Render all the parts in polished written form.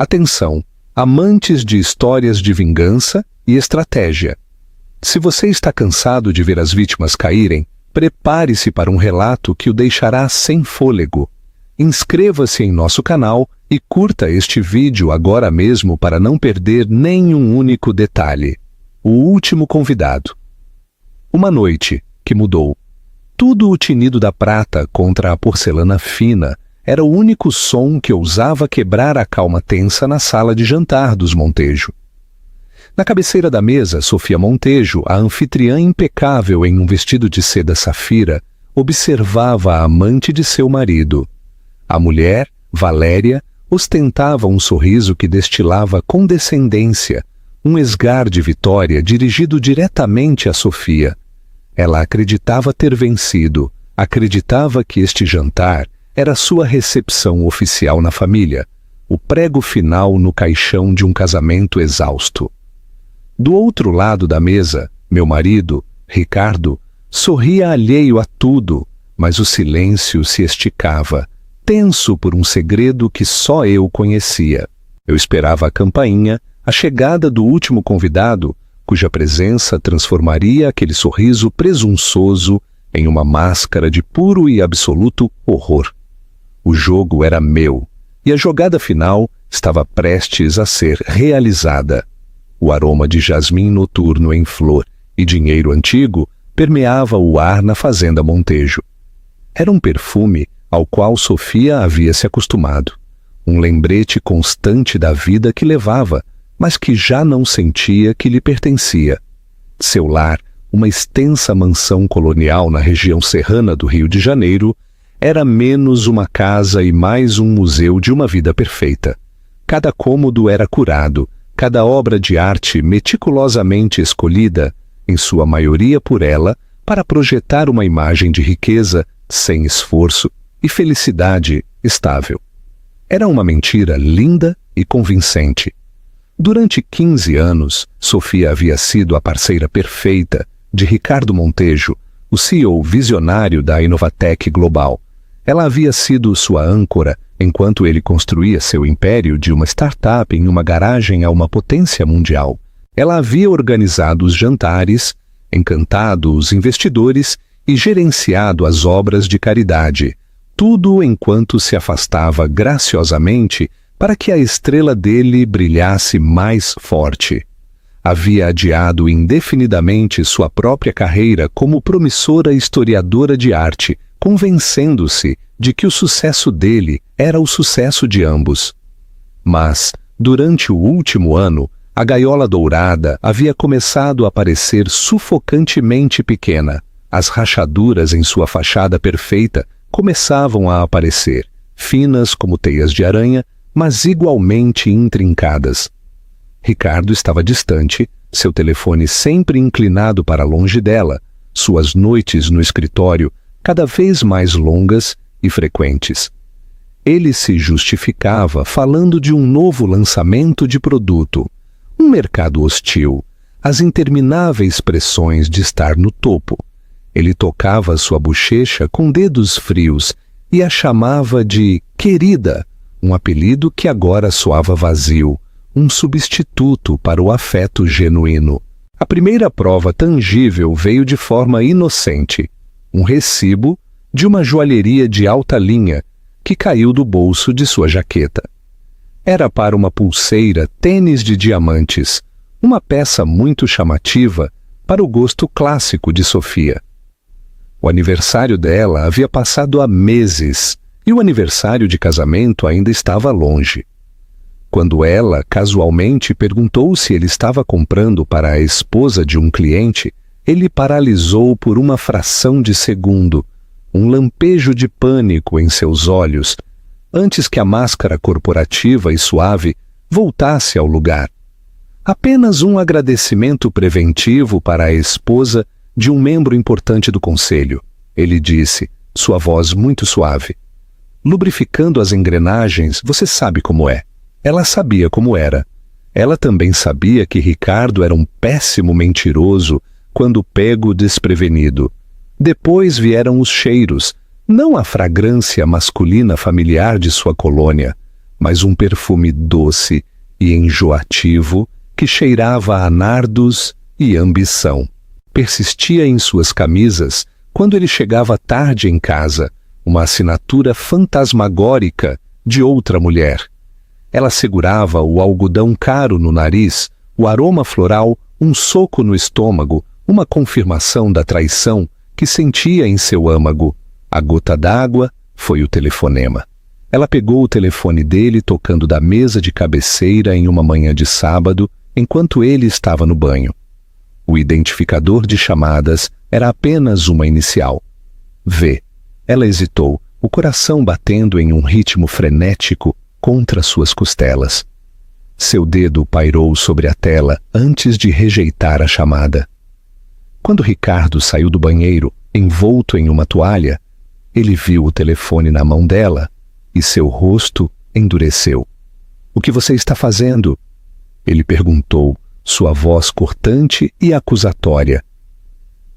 Atenção, amantes de histórias de vingança e estratégia. Se você está cansado de ver as vítimas caírem, prepare-se para um relato que o deixará sem fôlego. Inscreva-se em nosso canal e curta este vídeo agora mesmo para não perder nenhum único detalhe. O último convidado. Uma noite que mudou. Tudo o tinido da prata contra a porcelana fina era o único som que ousava quebrar a calma tensa na sala de jantar dos Montejo. Na cabeceira da mesa, Sofia Montejo, a anfitriã impecável em um vestido de seda safira, observava a amante de seu marido. A mulher, Valéria, ostentava um sorriso que destilava condescendência, um esgar de vitória dirigido diretamente a Sofia. Ela acreditava ter vencido, acreditava que este jantar era sua recepção oficial na família, o prego final no caixão de um casamento exausto. Do outro lado da mesa, meu marido, Ricardo, sorria alheio a tudo, mas o silêncio se esticava, tenso por um segredo que só eu conhecia. Eu esperava a campainha, a chegada do último convidado, cuja presença transformaria aquele sorriso presunçoso em uma máscara de puro e absoluto horror. O jogo era meu, e a jogada final estava prestes a ser realizada. O aroma de jasmim noturno em flor e dinheiro antigo permeava o ar na fazenda Montejo. Era um perfume ao qual Sofia havia se acostumado, um lembrete constante da vida que levava, mas que já não sentia que lhe pertencia. Seu lar, uma extensa mansão colonial na região serrana do Rio de Janeiro, era menos uma casa e mais um museu de uma vida perfeita. Cada cômodo era curado, cada obra de arte meticulosamente escolhida, em sua maioria por ela, para projetar uma imagem de riqueza sem esforço e felicidade estável. Era uma mentira linda e convincente. Durante 15 anos, Sofia havia sido a parceira perfeita de Ricardo Montejo, o CEO visionário da Inovatec Global. Ela havia sido sua âncora enquanto ele construía seu império de uma startup em uma garagem a uma potência mundial. Ela havia organizado os jantares, encantado os investidores e gerenciado as obras de caridade, tudo enquanto se afastava graciosamente para que a estrela dele brilhasse mais forte. Havia adiado indefinidamente sua própria carreira como promissora historiadora de arte, convencendo-se de que o sucesso dele era o sucesso de ambos. Mas, durante o último ano, a gaiola dourada havia começado a parecer sufocantemente pequena. As rachaduras em sua fachada perfeita começavam a aparecer, finas como teias de aranha, mas igualmente intrincadas. Ricardo estava distante, seu telefone sempre inclinado para longe dela, suas noites no escritório cada vez mais longas e frequentes. Ele se justificava falando de um novo lançamento de produto, um mercado hostil, as intermináveis pressões de estar no topo. Ele tocava sua bochecha com dedos frios e a chamava de querida, um apelido que agora soava vazio, um substituto para o afeto genuíno. A primeira prova tangível veio de forma inocente, um recibo de uma joalheria de alta linha que caiu do bolso de sua jaqueta. Era para uma pulseira tênis de diamantes, uma peça muito chamativa para o gosto clássico de Sofia. O aniversário dela havia passado há meses e o aniversário de casamento ainda estava longe. Quando ela, casualmente, perguntou se ele estava comprando para a esposa de um cliente, ele paralisou por uma fração de segundo, um lampejo de pânico em seus olhos, antes que a máscara corporativa e suave voltasse ao lugar. Apenas um agradecimento preventivo para a esposa de um membro importante do conselho, ele disse, sua voz muito suave. Lubrificando as engrenagens, você sabe como é. Ela sabia como era. Ela também sabia que Ricardo era um péssimo mentiroso quando pego desprevenido. Depois vieram os cheiros, não a fragrância masculina familiar de sua colônia, mas um perfume doce e enjoativo que cheirava a nardos e ambição. Persistia em suas camisas quando ele chegava tarde em casa, uma assinatura fantasmagórica de outra mulher. Ela segurava o algodão caro no nariz, o aroma floral, um soco no estômago, uma confirmação da traição que sentia em seu âmago. A gota d'água foi o telefonema. Ela pegou o telefone dele tocando da mesa de cabeceira em uma manhã de sábado, enquanto ele estava no banho. O identificador de chamadas era apenas uma inicial. V. Ela hesitou, o coração batendo em um ritmo frenético contra suas costelas. Seu dedo pairou sobre a tela antes de rejeitar a chamada. Quando Ricardo saiu do banheiro, envolto em uma toalha, ele viu o telefone na mão dela e seu rosto endureceu. "O que você está fazendo?" Ele perguntou, sua voz cortante e acusatória.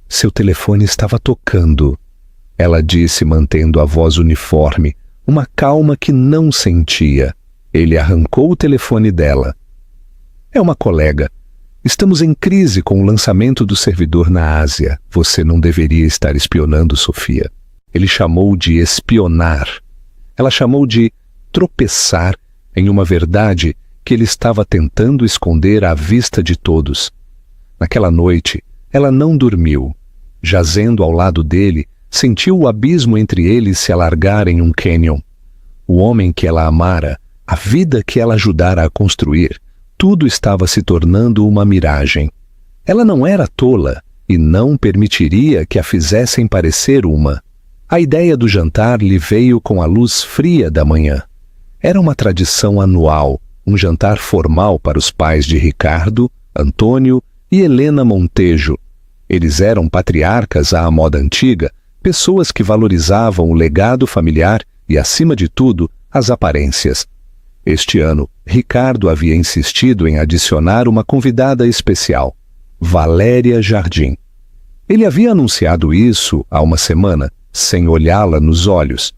"Seu telefone estava tocando", ela disse, mantendo a voz uniforme, uma calma que não sentia. Ele arrancou o telefone dela. "É uma colega. Estamos em crise com o lançamento do servidor na Ásia. Você não deveria estar espionando, Sofia." Ele chamou de espionar. Ela chamou de tropeçar em uma verdade que ele estava tentando esconder à vista de todos. Naquela noite, ela não dormiu. Jazendo ao lado dele, sentiu o abismo entre eles se alargar em um cânion. O homem que ela amara, a vida que ela ajudara a construir, tudo estava se tornando uma miragem. Ela não era tola e não permitiria que a fizessem parecer uma. A ideia do jantar lhe veio com a luz fria da manhã. Era uma tradição anual, um jantar formal para os pais de Ricardo, Antônio e Helena Montejo. Eles eram patriarcas à moda antiga, pessoas que valorizavam o legado familiar e, acima de tudo, as aparências. Este ano, Ricardo havia insistido em adicionar uma convidada especial, Valéria Jardim. Ele havia anunciado isso há uma semana, sem olhá-la nos olhos.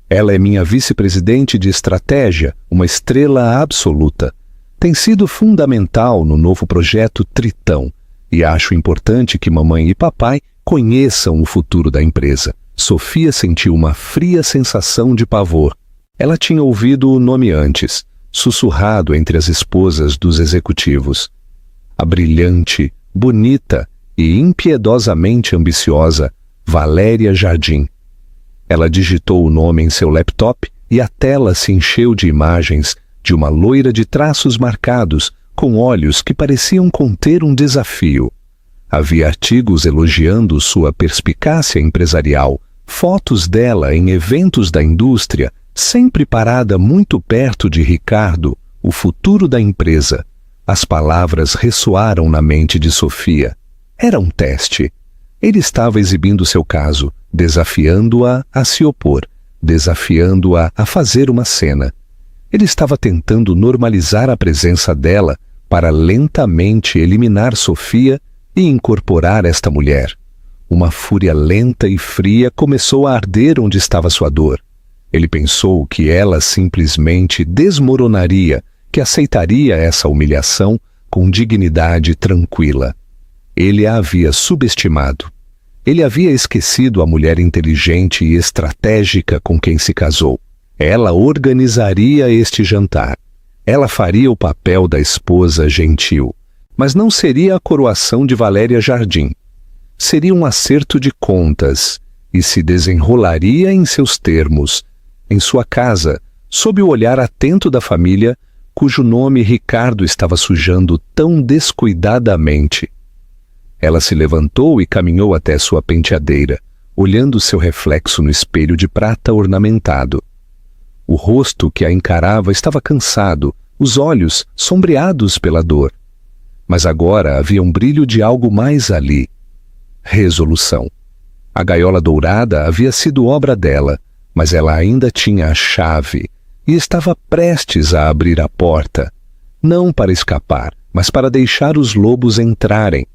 "Ela é minha vice-presidente de estratégia, uma estrela absoluta. Tem sido fundamental no novo projeto Tritão, e acho importante que mamãe e papai conheçam o futuro da empresa." Sofia sentiu uma fria sensação de pavor. Ela tinha ouvido o nome antes, sussurrado entre as esposas dos executivos. A brilhante, bonita e impiedosamente ambiciosa Valéria Jardim. Ela digitou o nome em seu laptop e a tela se encheu de imagens de uma loira de traços marcados, com olhos que pareciam conter um desafio. Havia artigos elogiando sua perspicácia empresarial, fotos dela em eventos da indústria, sempre parada muito perto de Ricardo, o futuro da empresa. As palavras ressoaram na mente de Sofia. Era um teste. Ele estava exibindo seu caso, desafiando-a a se opor, desafiando-a a fazer uma cena. Ele estava tentando normalizar a presença dela para lentamente eliminar Sofia e incorporar esta mulher. Uma fúria lenta e fria começou a arder onde estava sua dor. Ele pensou que ela simplesmente desmoronaria, que aceitaria essa humilhação com dignidade tranquila. Ele a havia subestimado. Ele havia esquecido a mulher inteligente e estratégica com quem se casou. Ela organizaria este jantar. Ela faria o papel da esposa gentil, mas não seria a coroação de Valéria Jardim. Seria um acerto de contas e se desenrolaria em seus termos, em sua casa, sob o olhar atento da família, cujo nome Ricardo estava sujando tão descuidadamente. Ela se levantou e caminhou até sua penteadeira, olhando seu reflexo no espelho de prata ornamentado. O rosto que a encarava estava cansado, os olhos sombreados pela dor. Mas agora havia um brilho de algo mais ali. Resolução. A gaiola dourada havia sido obra dela, mas ela ainda tinha a chave e estava prestes a abrir a porta, não para escapar, mas para deixar os lobos entrarem.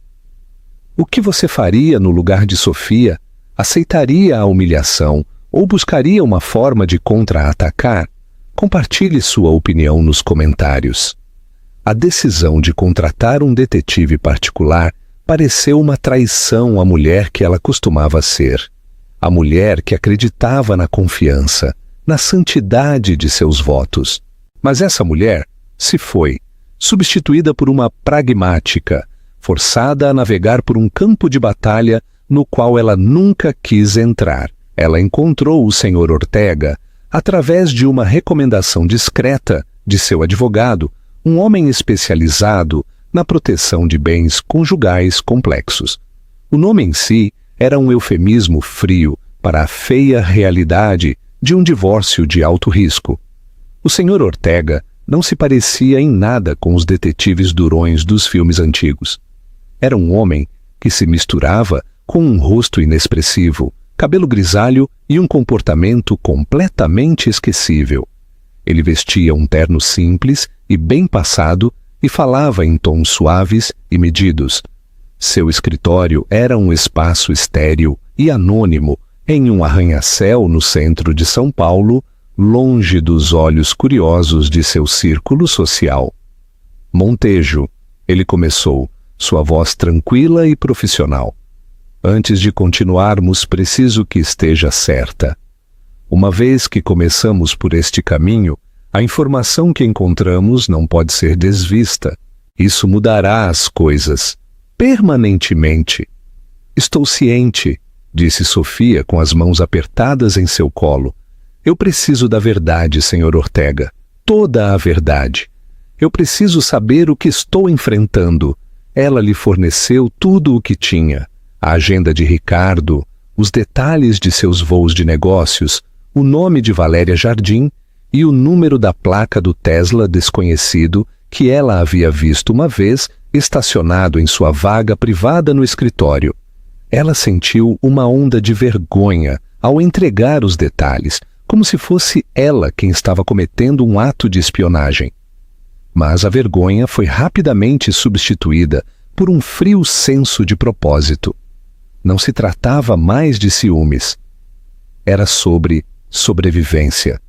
O que você faria no lugar de Sofia? Aceitaria a humilhação ou buscaria uma forma de contra-atacar? Compartilhe sua opinião nos comentários. A decisão de contratar um detetive particular pareceu uma traição à mulher que ela costumava ser. A mulher que acreditava na confiança, na santidade de seus votos. Mas essa mulher se foi, substituída por uma pragmática, forçada a navegar por um campo de batalha no qual ela nunca quis entrar. Ela encontrou o Sr. Ortega através de uma recomendação discreta de seu advogado, um homem especializado na proteção de bens conjugais complexos. O nome em si era um eufemismo frio para a feia realidade de um divórcio de alto risco. O Sr. Ortega não se parecia em nada com os detetives durões dos filmes antigos. Era um homem que se misturava com um rosto inexpressivo, cabelo grisalho e um comportamento completamente esquecível. Ele vestia um terno simples e bem passado e falava em tons suaves e medidos. Seu escritório era um espaço estéril e anônimo em um arranha-céu no centro de São Paulo, longe dos olhos curiosos de seu círculo social. Montejo, ele começou, sua voz tranquila e profissional. Antes de continuarmos, preciso que esteja certa. Uma vez que começamos por este caminho, a informação que encontramos não pode ser desvista. Isso mudará as coisas, permanentemente. Estou ciente, disse Sofia com as mãos apertadas em seu colo. Eu preciso da verdade, Sr. Ortega. Toda a verdade. Eu preciso saber o que estou enfrentando. Ela lhe forneceu tudo o que tinha. A agenda de Ricardo, os detalhes de seus voos de negócios, o nome de Valéria Jardim e o número da placa do Tesla desconhecido que ela havia visto uma vez estacionado em sua vaga privada no escritório. Ela sentiu uma onda de vergonha ao entregar os detalhes, como se fosse ela quem estava cometendo um ato de espionagem. Mas a vergonha foi rapidamente substituída por um frio senso de propósito. Não se tratava mais de ciúmes. Era sobre sobrevivência.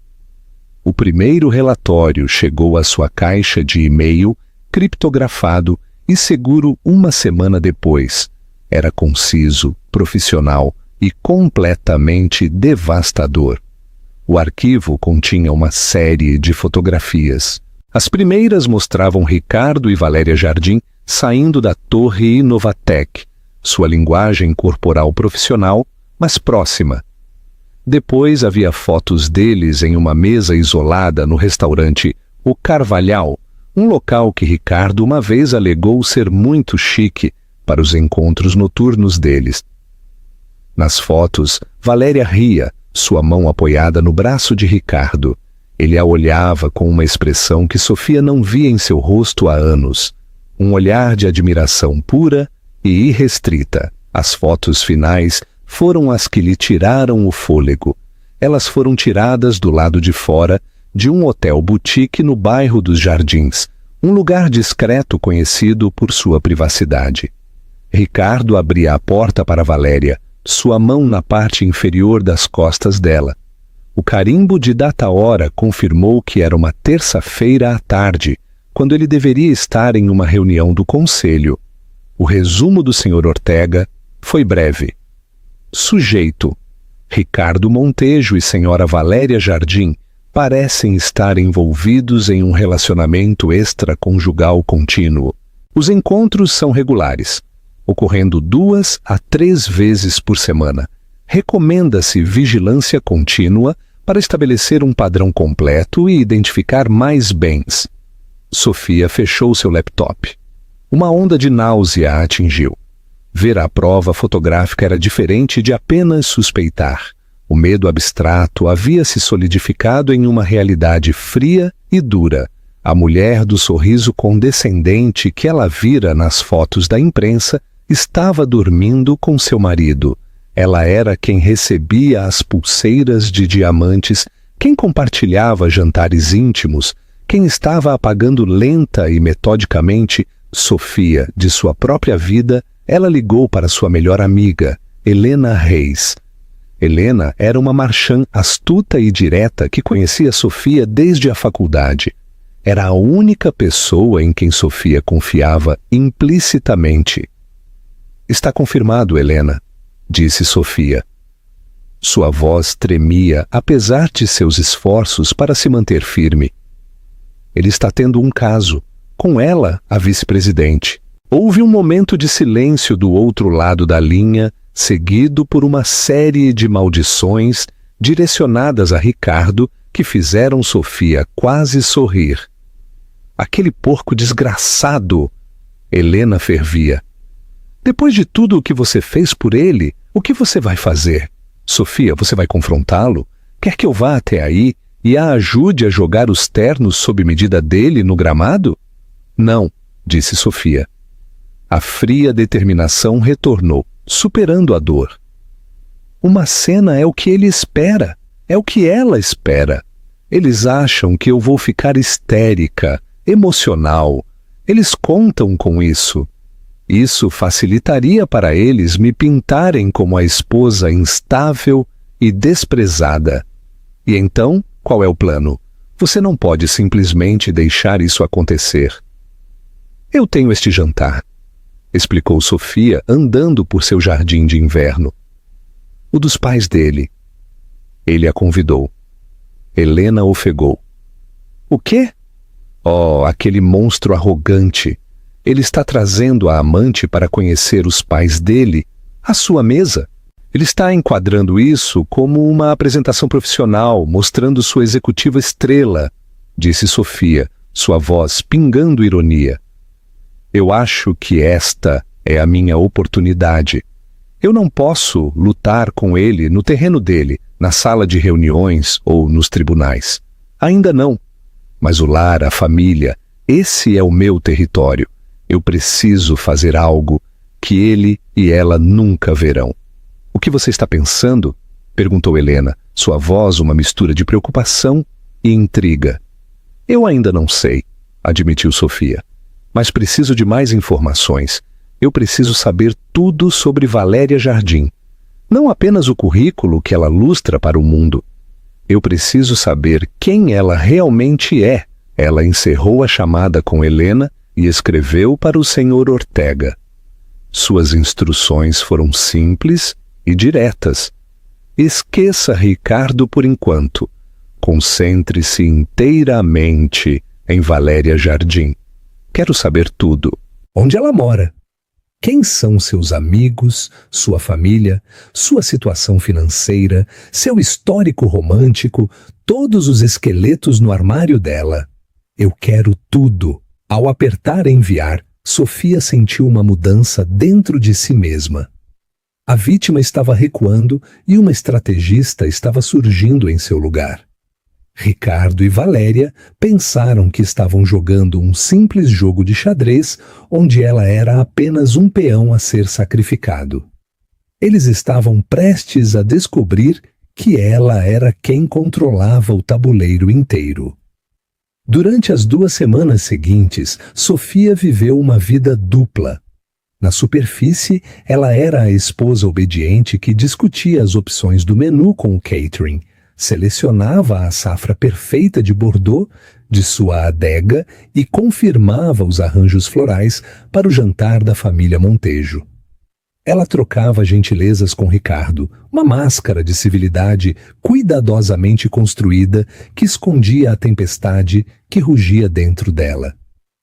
O primeiro relatório chegou à sua caixa de e-mail, criptografado e seguro uma semana depois. Era conciso, profissional e completamente devastador. O arquivo continha uma série de fotografias. As primeiras mostravam Ricardo e Valéria Jardim saindo da torre Inovatec, sua linguagem corporal profissional, mas próxima. Depois havia fotos deles em uma mesa isolada no restaurante O Carvalhal, um local que Ricardo uma vez alegou ser muito chique para os encontros noturnos deles. Nas fotos, Valéria ria, sua mão apoiada no braço de Ricardo. Ele a olhava com uma expressão que Sofia não via em seu rosto há anos. Um olhar de admiração pura e irrestrita. As fotos finais foram as que lhe tiraram o fôlego. Elas foram tiradas do lado de fora de um hotel boutique no bairro dos Jardins, um lugar discreto conhecido por sua privacidade. Ricardo abria a porta para Valéria, sua mão na parte inferior das costas dela. O carimbo de data-hora confirmou que era uma terça-feira à tarde, quando ele deveria estar em uma reunião do conselho. O resumo do Sr. Ortega foi breve. Sujeito: Ricardo Montejo e Sra. Valéria Jardim parecem estar envolvidos em um relacionamento extraconjugal contínuo. Os encontros são regulares, ocorrendo 2 a 3 vezes por semana. Recomenda-se vigilância contínua para estabelecer um padrão completo e identificar mais bens. Sofia fechou seu laptop. Uma onda de náusea a atingiu. Ver a prova fotográfica era diferente de apenas suspeitar. O medo abstrato havia se solidificado em uma realidade fria e dura. A mulher do sorriso condescendente que ela vira nas fotos da imprensa estava dormindo com seu marido. Ela era quem recebia as pulseiras de diamantes, quem compartilhava jantares íntimos, quem estava apagando lenta e metodicamente Sofia de sua própria vida. Ela ligou para sua melhor amiga, Helena Reis. Helena era uma marchand astuta e direta que conhecia Sofia desde a faculdade. Era a única pessoa em quem Sofia confiava implicitamente. Está confirmado, Helena, disse Sofia. Sua voz tremia apesar de seus esforços para se manter firme. Ele está tendo um caso, com ela, a vice-presidente. Houve um momento de silêncio do outro lado da linha, seguido por uma série de maldições direcionadas a Ricardo que fizeram Sofia quase sorrir. Aquele porco desgraçado! Helena fervia. Depois de tudo o que você fez por ele, o que você vai fazer? Sofia, você vai confrontá-lo? Quer que eu vá até aí e a ajude a jogar os ternos sob medida dele no gramado? Não, disse Sofia. A fria determinação retornou, superando a dor. Uma cena é o que ele espera, é o que ela espera. Eles acham que eu vou ficar histérica, emocional. Eles contam com isso. Isso facilitaria para eles me pintarem como a esposa instável e desprezada. E então, qual é o plano? Você não pode simplesmente deixar isso acontecer. Eu tenho este jantar, explicou Sofia, andando por seu jardim de inverno. O dos pais dele. Ele a convidou. Helena ofegou. O quê? Oh, aquele monstro arrogante. Ele está trazendo a amante para conhecer os pais dele à sua mesa. Ele está enquadrando isso como uma apresentação profissional, mostrando sua executiva estrela, disse Sofia, sua voz pingando ironia. Eu acho que esta é a minha oportunidade. Eu não posso lutar com ele no terreno dele, na sala de reuniões ou nos tribunais. Ainda não. Mas o lar, a família, esse é o meu território. Eu preciso fazer algo que ele e ela nunca verão. O que você está pensando? Perguntou Helena, sua voz uma mistura de preocupação e intriga. Eu ainda não sei, admitiu Sofia. Mas preciso de mais informações. Eu preciso saber tudo sobre Valéria Jardim. Não apenas o currículo que ela lustra para o mundo. Eu preciso saber quem ela realmente é. Ela encerrou a chamada com Helena e escreveu para o Sr. Ortega. Suas instruções foram simples e diretas. Esqueça Ricardo por enquanto. Concentre-se inteiramente em Valéria Jardim. Quero saber tudo. Onde ela mora? Quem são seus amigos, sua família, sua situação financeira, seu histórico romântico, todos os esqueletos no armário dela. Eu quero tudo. Ao apertar enviar, Sofia sentiu uma mudança dentro de si mesma. A vítima estava recuando e uma estrategista estava surgindo em seu lugar. Ricardo e Valéria pensaram que estavam jogando um simples jogo de xadrez onde ela era apenas um peão a ser sacrificado. Eles estavam prestes a descobrir que ela era quem controlava o tabuleiro inteiro. Durante as 2 semanas seguintes, Sofia viveu uma vida dupla. Na superfície, ela era a esposa obediente que discutia as opções do menu com o catering, selecionava a safra perfeita de Bordeaux de sua adega e confirmava os arranjos florais para o jantar da família Montejo. Ela trocava gentilezas com Ricardo, uma máscara de civilidade cuidadosamente construída que escondia a tempestade que rugia dentro dela.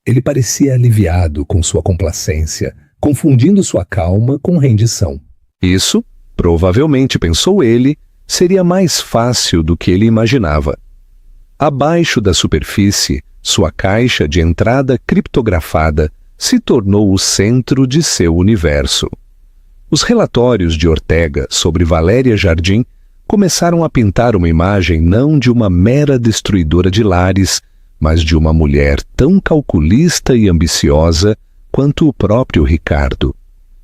Ele parecia aliviado com sua complacência, confundindo sua calma com rendição. Isso, provavelmente, pensou ele, seria mais fácil do que ele imaginava. Abaixo da superfície, sua caixa de entrada criptografada se tornou o centro de seu universo. Os relatórios de Ortega sobre Valéria Jardim começaram a pintar uma imagem não de uma mera destruidora de lares, mas de uma mulher tão calculista e ambiciosa quanto o próprio Ricardo.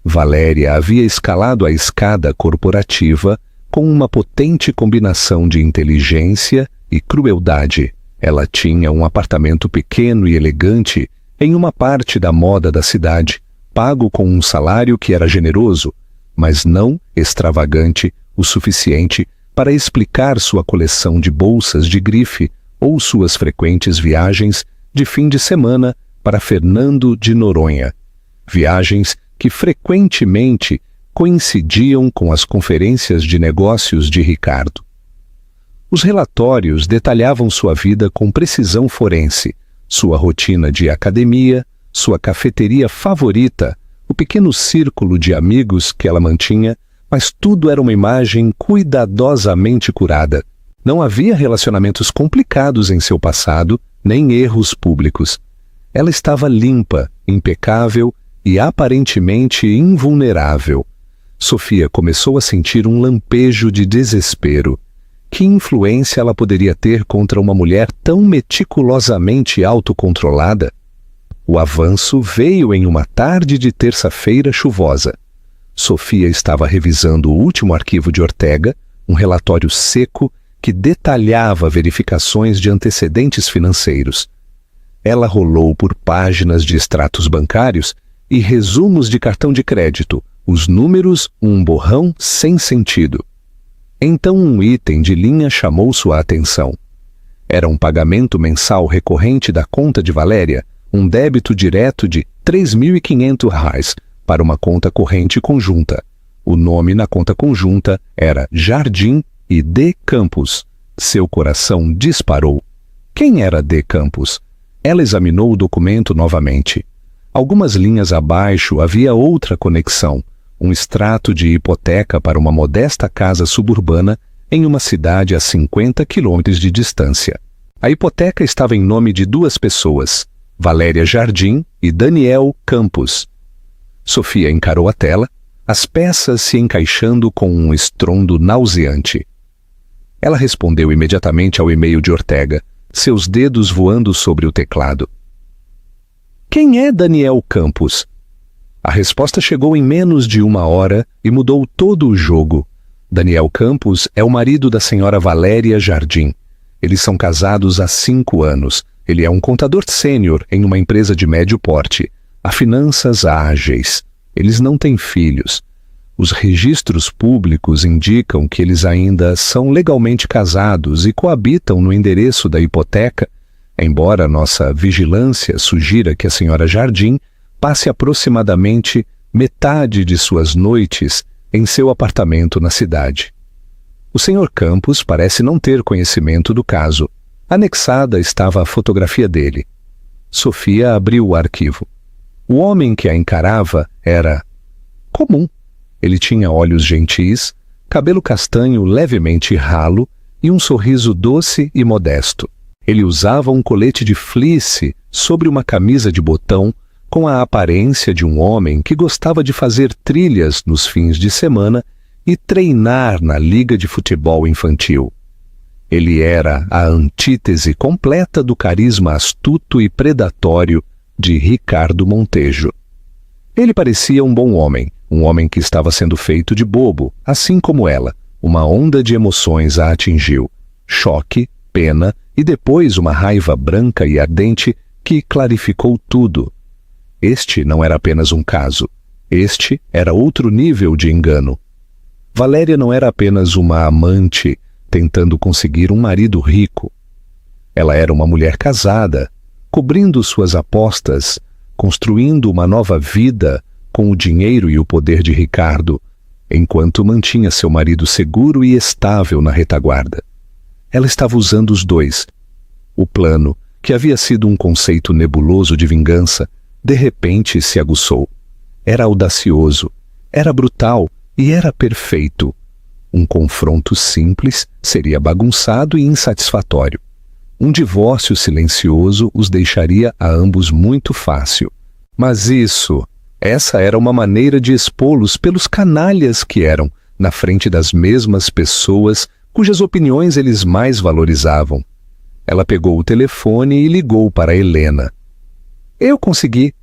Valéria havia escalado a escada corporativa com uma potente combinação de inteligência e crueldade. Ela tinha um apartamento pequeno e elegante em uma parte da moda da cidade, pago com um salário que era generoso, mas não extravagante o suficiente para explicar sua coleção de bolsas de grife ou suas frequentes viagens de fim de semana para Fernando de Noronha, viagens que frequentemente coincidiam com as conferências de negócios de Ricardo. Os relatórios detalhavam sua vida com precisão forense, sua rotina de academia, sua cafeteria favorita, o pequeno círculo de amigos que ela mantinha, mas tudo era uma imagem cuidadosamente curada. Não havia relacionamentos complicados em seu passado, nem erros públicos. Ela estava limpa, impecável e aparentemente invulnerável. Sofia começou a sentir um lampejo de desespero. Que influência ela poderia ter contra uma mulher tão meticulosamente autocontrolada? O avanço veio em uma tarde de terça-feira chuvosa. Sofia estava revisando o último arquivo de Ortega, um relatório seco que detalhava verificações de antecedentes financeiros. Ela rolou por páginas de extratos bancários e resumos de cartão de crédito, os números um borrão sem sentido. Então um item de linha chamou sua atenção. Era um pagamento mensal recorrente da conta de Valéria, um débito direto de R$ 3.500 para uma conta corrente conjunta. O nome na conta conjunta era Jardim e D. Campos. Seu coração disparou. Quem era D. Campos? Ela examinou o documento novamente. Algumas linhas abaixo havia outra conexão, um extrato de hipoteca para uma modesta casa suburbana em uma cidade a 50 quilômetros de distância. A hipoteca estava em nome de duas pessoas, Valéria Jardim e Daniel Campos. Sofia encarou a tela, as peças se encaixando com um estrondo nauseante. Ela respondeu imediatamente ao e-mail de Ortega, seus dedos voando sobre o teclado. Quem é Daniel Campos? A resposta chegou em menos de uma hora e mudou todo o jogo. Daniel Campos é o marido da senhora Valéria Jardim. Eles são casados há 5 anos. Ele é um contador sênior em uma empresa de médio porte. Há finanças ágeis. Eles não têm filhos. Os registros públicos indicam que eles ainda são legalmente casados e coabitam no endereço da hipoteca, embora nossa vigilância sugira que a senhora Jardim passe aproximadamente metade de suas noites em seu apartamento na cidade. O senhor Campos parece não ter conhecimento do caso. Anexada estava a fotografia dele. Sofia abriu o arquivo. O homem que a encarava era comum. Ele tinha olhos gentis, cabelo castanho levemente ralo e um sorriso doce e modesto. Ele usava um colete de fleece sobre uma camisa de botão com a aparência de um homem que gostava de fazer trilhas nos fins de semana e treinar na liga de futebol infantil. Ele era a antítese completa do carisma astuto e predatório de Ricardo Montejo. Ele parecia um bom homem, um homem que estava sendo feito de bobo, assim como ela. Uma onda de emoções a atingiu. Choque, pena e depois uma raiva branca e ardente que clarificou tudo. Este não era apenas um caso. Este era outro nível de engano. Valéria não era apenas uma amante tentando conseguir um marido rico. Ela era uma mulher casada, cobrindo suas apostas, construindo uma nova vida com o dinheiro e o poder de Ricardo, enquanto mantinha seu marido seguro e estável na retaguarda. Ela estava usando os dois. O plano, que havia sido um conceito nebuloso de vingança, de repente se aguçou. Era audacioso, era brutal e era perfeito. Um confronto simples seria bagunçado e insatisfatório. Um divórcio silencioso os deixaria a ambos muito fácil. Mas essa era uma maneira de expô-los pelos canalhas que eram, na frente das mesmas pessoas cujas opiniões eles mais valorizavam. Ela pegou o telefone e ligou para Helena. Eu consegui,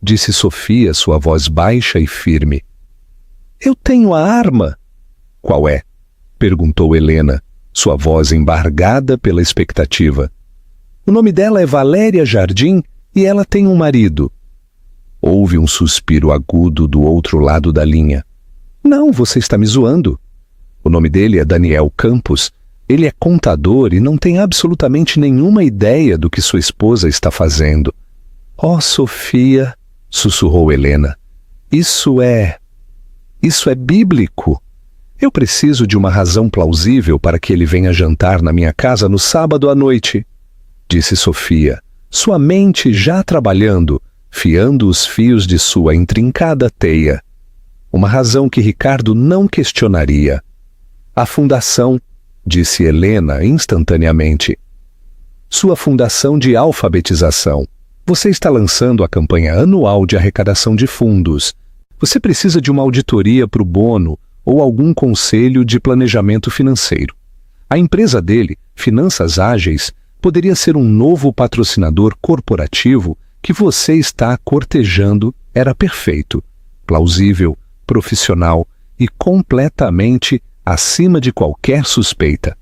disse Sofia, sua voz baixa e firme. Eu tenho a arma. Qual é? Perguntou Helena, sua voz embargada pela expectativa. O nome dela é Valéria Jardim e ela tem um marido. Houve um suspiro agudo do outro lado da linha. Não, você está me zoando. O nome dele é Daniel Campos. Ele é contador e não tem absolutamente nenhuma ideia do que sua esposa está fazendo. Oh, Sofia, sussurrou Helena, isso é bíblico. Eu preciso de uma razão plausível para que ele venha jantar na minha casa no sábado à noite, disse Sofia, sua mente já trabalhando, fiando os fios de sua intrincada teia. Uma razão que Ricardo não questionaria. A fundação, disse Helena instantaneamente. Sua fundação de alfabetização. Você está lançando a campanha anual de arrecadação de fundos. Você precisa de uma auditoria para o Bono ou algum conselho de planejamento financeiro. A empresa dele, Finanças Ágeis, poderia ser um novo patrocinador corporativo que você está cortejando. Era perfeito, plausível, profissional e completamente acima de qualquer suspeita.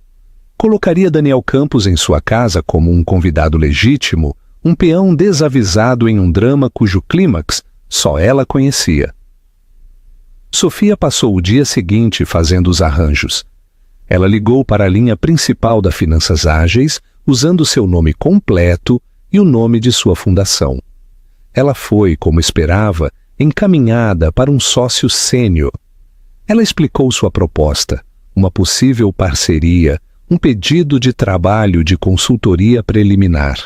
Colocaria Daniel Campos em sua casa como um convidado legítimo, um peão desavisado em um drama cujo clímax só ela conhecia. Sofia passou o dia seguinte fazendo os arranjos. Ela ligou para a linha principal da Finanças Ágeis, usando seu nome completo e o nome de sua fundação. Ela foi, como esperava, encaminhada para um sócio sênior. Ela explicou sua proposta, uma possível parceria, um pedido de trabalho de consultoria preliminar.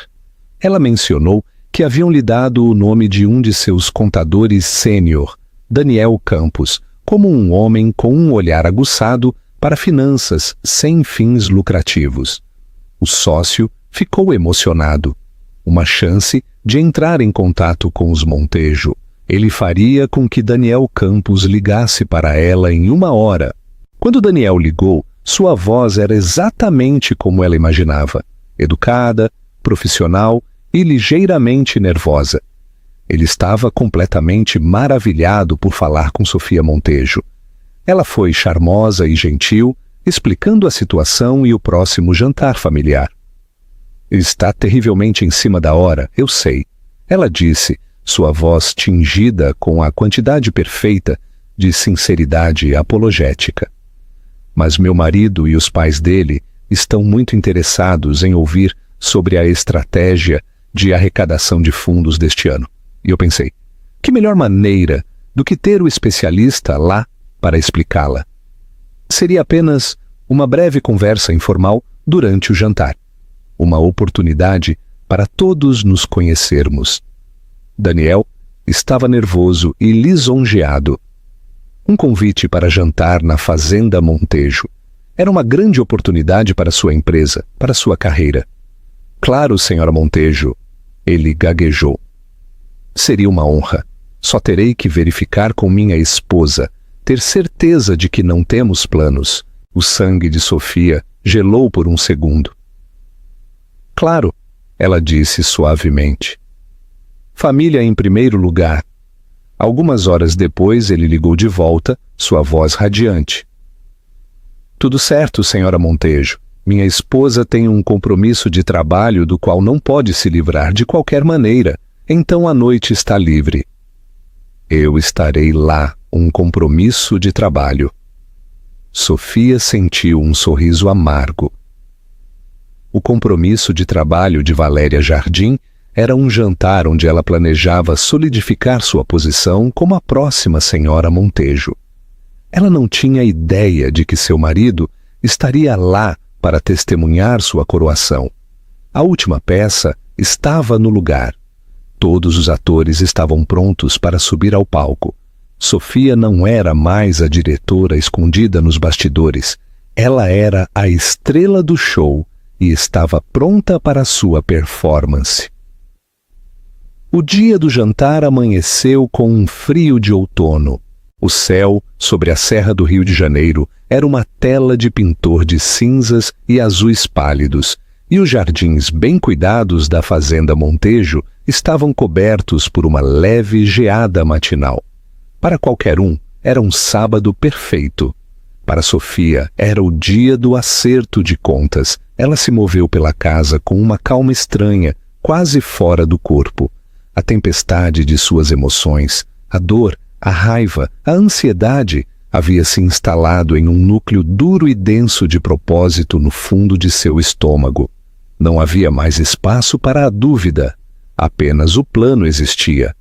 Ela mencionou que haviam lhe dado o nome de um de seus contadores sênior, Daniel Campos, como um homem com um olhar aguçado para finanças sem fins lucrativos. O sócio ficou emocionado. Uma chance de entrar em contato com os Montejo. Ele faria com que Daniel Campos ligasse para ela em 1 hora. Quando Daniel ligou, sua voz era exatamente como ela imaginava, educada, profissional e ligeiramente nervosa. Ele estava completamente maravilhado por falar com Sofia Montejo. Ela foi charmosa e gentil, explicando a situação e o próximo jantar familiar. Está terrivelmente em cima da hora, eu sei, ela disse, sua voz tingida com a quantidade perfeita de sinceridade apologética. Mas meu marido e os pais dele estão muito interessados em ouvir sobre a estratégia de arrecadação de fundos deste ano. E eu pensei, que melhor maneira do que ter o especialista lá para explicá-la? Seria apenas uma breve conversa informal durante o jantar. Uma oportunidade para todos nos conhecermos. Daniel estava nervoso e lisonjeado. Um convite para jantar na Fazenda Montejo. Era uma grande oportunidade para sua empresa, para sua carreira. Claro, senhora Montejo, ele gaguejou. Seria uma honra. Só terei que verificar com minha esposa, ter certeza de que não temos planos. O sangue de Sofia gelou por um segundo. Claro, ela disse suavemente. Família em primeiro lugar. Algumas horas depois ele ligou de volta, sua voz radiante. Tudo certo, senhora Montejo. Minha esposa tem um compromisso de trabalho do qual não pode se livrar de qualquer maneira. Então a noite está livre. Eu estarei lá, um compromisso de trabalho. Sofia sentiu um sorriso amargo. O compromisso de trabalho de Valéria Jardim era um jantar onde ela planejava solidificar sua posição como a próxima senhora Montejo. Ela não tinha ideia de que seu marido estaria lá para testemunhar sua coroação. A última peça estava no lugar. Todos os atores estavam prontos para subir ao palco. Sofia não era mais a diretora escondida nos bastidores. Ela era a estrela do show e estava pronta para sua performance. O dia do jantar amanheceu com um frio de outono. O céu, sobre a Serra do Rio de Janeiro, era uma tela de pintor de cinzas e azuis pálidos, e os jardins bem cuidados da Fazenda Montejo estavam cobertos por uma leve geada matinal. Para qualquer um, era um sábado perfeito. Para Sofia, era o dia do acerto de contas. Ela se moveu pela casa com uma calma estranha, quase fora do corpo. A tempestade de suas emoções, a dor, a raiva, a ansiedade, havia se instalado em um núcleo duro e denso de propósito no fundo de seu estômago. Não havia mais espaço para a dúvida, apenas o plano existia.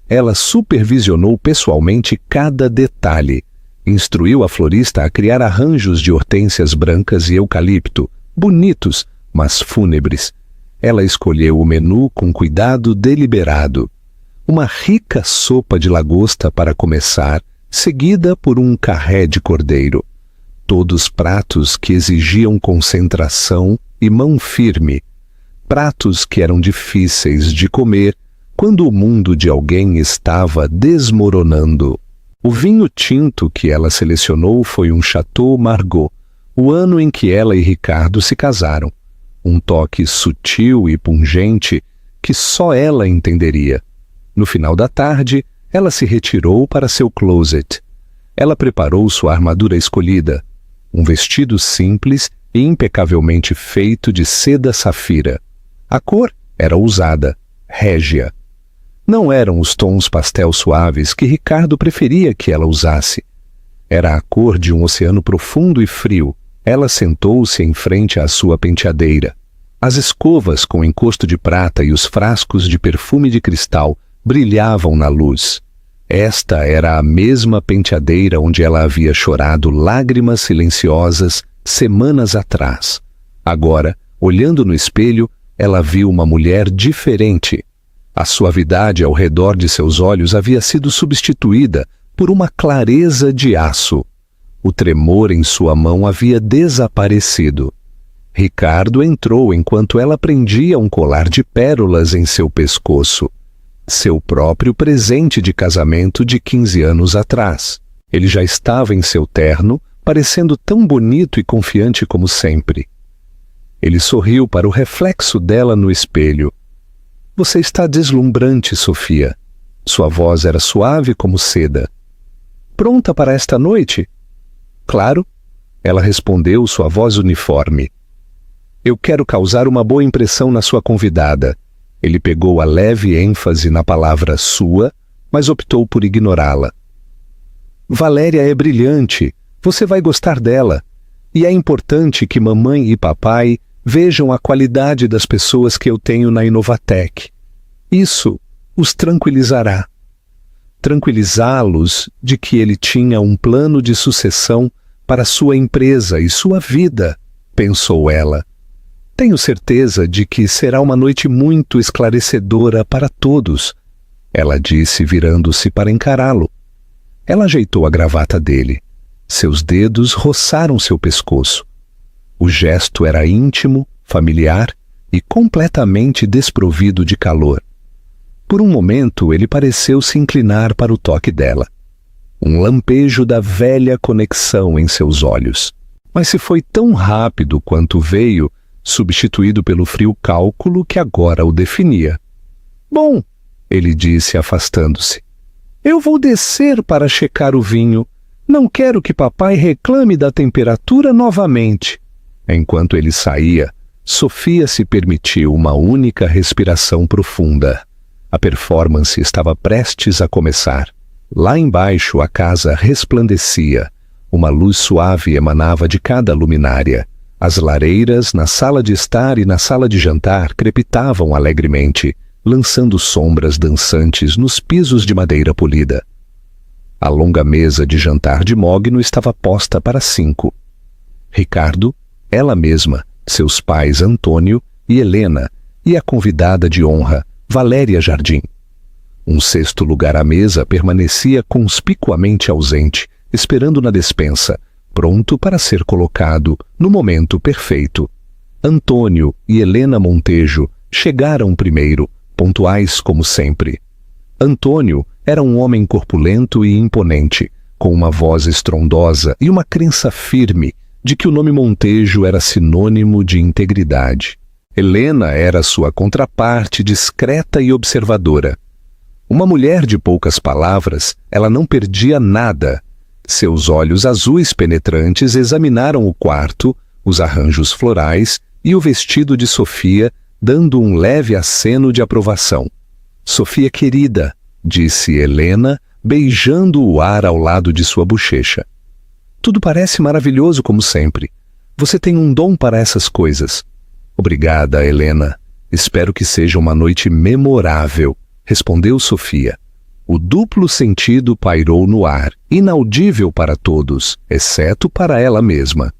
Ela supervisionou pessoalmente cada detalhe, instruiu a florista a criar arranjos de hortênsias brancas e eucalipto, bonitos, mas fúnebres. Ela escolheu o menu com cuidado deliberado. Uma rica sopa de lagosta para começar, seguida por um carré de cordeiro. Todos pratos que exigiam concentração e mão firme. Pratos que eram difíceis de comer quando o mundo de alguém estava desmoronando. O vinho tinto que ela selecionou foi um Chateau Margaux, o ano em que ela e Ricardo se casaram. Um toque sutil e pungente que só ela entenderia. No final da tarde, ela se retirou para seu closet. Ela preparou sua armadura escolhida, um vestido simples e impecavelmente feito de seda safira. A cor era ousada, régia. Não eram os tons pastel suaves que Ricardo preferia que ela usasse. Era a cor de um oceano profundo e frio. Ela sentou-se em frente à sua penteadeira. As escovas com encosto de prata e os frascos de perfume de cristal brilhavam na luz. Esta era a mesma penteadeira onde ela havia chorado lágrimas silenciosas semanas atrás. Agora, olhando no espelho, ela viu uma mulher diferente. A suavidade ao redor de seus olhos havia sido substituída por uma clareza de aço. O tremor em sua mão havia desaparecido. Ricardo entrou enquanto ela prendia um colar de pérolas em seu pescoço. Seu próprio presente de casamento de 15 anos atrás. Ele já estava em seu terno, parecendo tão bonito e confiante como sempre. Ele sorriu para o reflexo dela no espelho. Você está deslumbrante, Sofia. Sua voz era suave como seda. Pronta para esta noite? Claro, ela respondeu, sua voz uniforme. Eu quero causar uma boa impressão na sua convidada. Ele pegou a leve ênfase na palavra sua, mas optou por ignorá-la. Valéria é brilhante. Você vai gostar dela. E é importante que mamãe e papai vejam a qualidade das pessoas que eu tenho na Inovatec. Isso os tranquilizará. Tranquilizá-los de que ele tinha um plano de sucessão para sua empresa e sua vida, pensou ela. Tenho certeza de que será uma noite muito esclarecedora para todos, ela disse, virando-se para encará-lo. Ela ajeitou a gravata dele. Seus dedos roçaram seu pescoço. O gesto era íntimo, familiar e completamente desprovido de calor. Por um momento, ele pareceu se inclinar para o toque dela. Um lampejo da velha conexão em seus olhos. Mas se foi tão rápido quanto veio, substituído pelo frio cálculo que agora o definia. Bom, ele disse, afastando-se. Eu vou descer para checar o vinho. Não quero que papai reclame da temperatura novamente. Enquanto ele saía, Sofia se permitiu uma única respiração profunda. A performance estava prestes a começar. Lá embaixo a casa resplandecia. Uma luz suave emanava de cada luminária. As lareiras na sala de estar e na sala de jantar crepitavam alegremente, lançando sombras dançantes nos pisos de madeira polida. A longa mesa de jantar de mogno estava posta para 5. Ricardo, ela mesma, seus pais Antônio e Helena, e a convidada de honra, Valéria Jardim. Um sexto lugar à mesa permanecia conspicuamente ausente, esperando na despensa, pronto para ser colocado no momento perfeito. Antônio e Helena Montejo chegaram primeiro, pontuais como sempre. Antônio era um homem corpulento e imponente, com uma voz estrondosa e uma crença firme de que o nome Montejo era sinônimo de integridade. Helena era sua contraparte discreta e observadora. Uma mulher de poucas palavras, ela não perdia nada. Seus olhos azuis penetrantes examinaram o quarto, os arranjos florais e o vestido de Sofia, dando um leve aceno de aprovação. Sofia querida, disse Helena, beijando o ar ao lado de sua bochecha. Tudo parece maravilhoso como sempre. Você tem um dom para essas coisas. Obrigada, Helena. Espero que seja uma noite memorável, respondeu Sofia. O duplo sentido pairou no ar, inaudível para todos, exceto para ela mesma.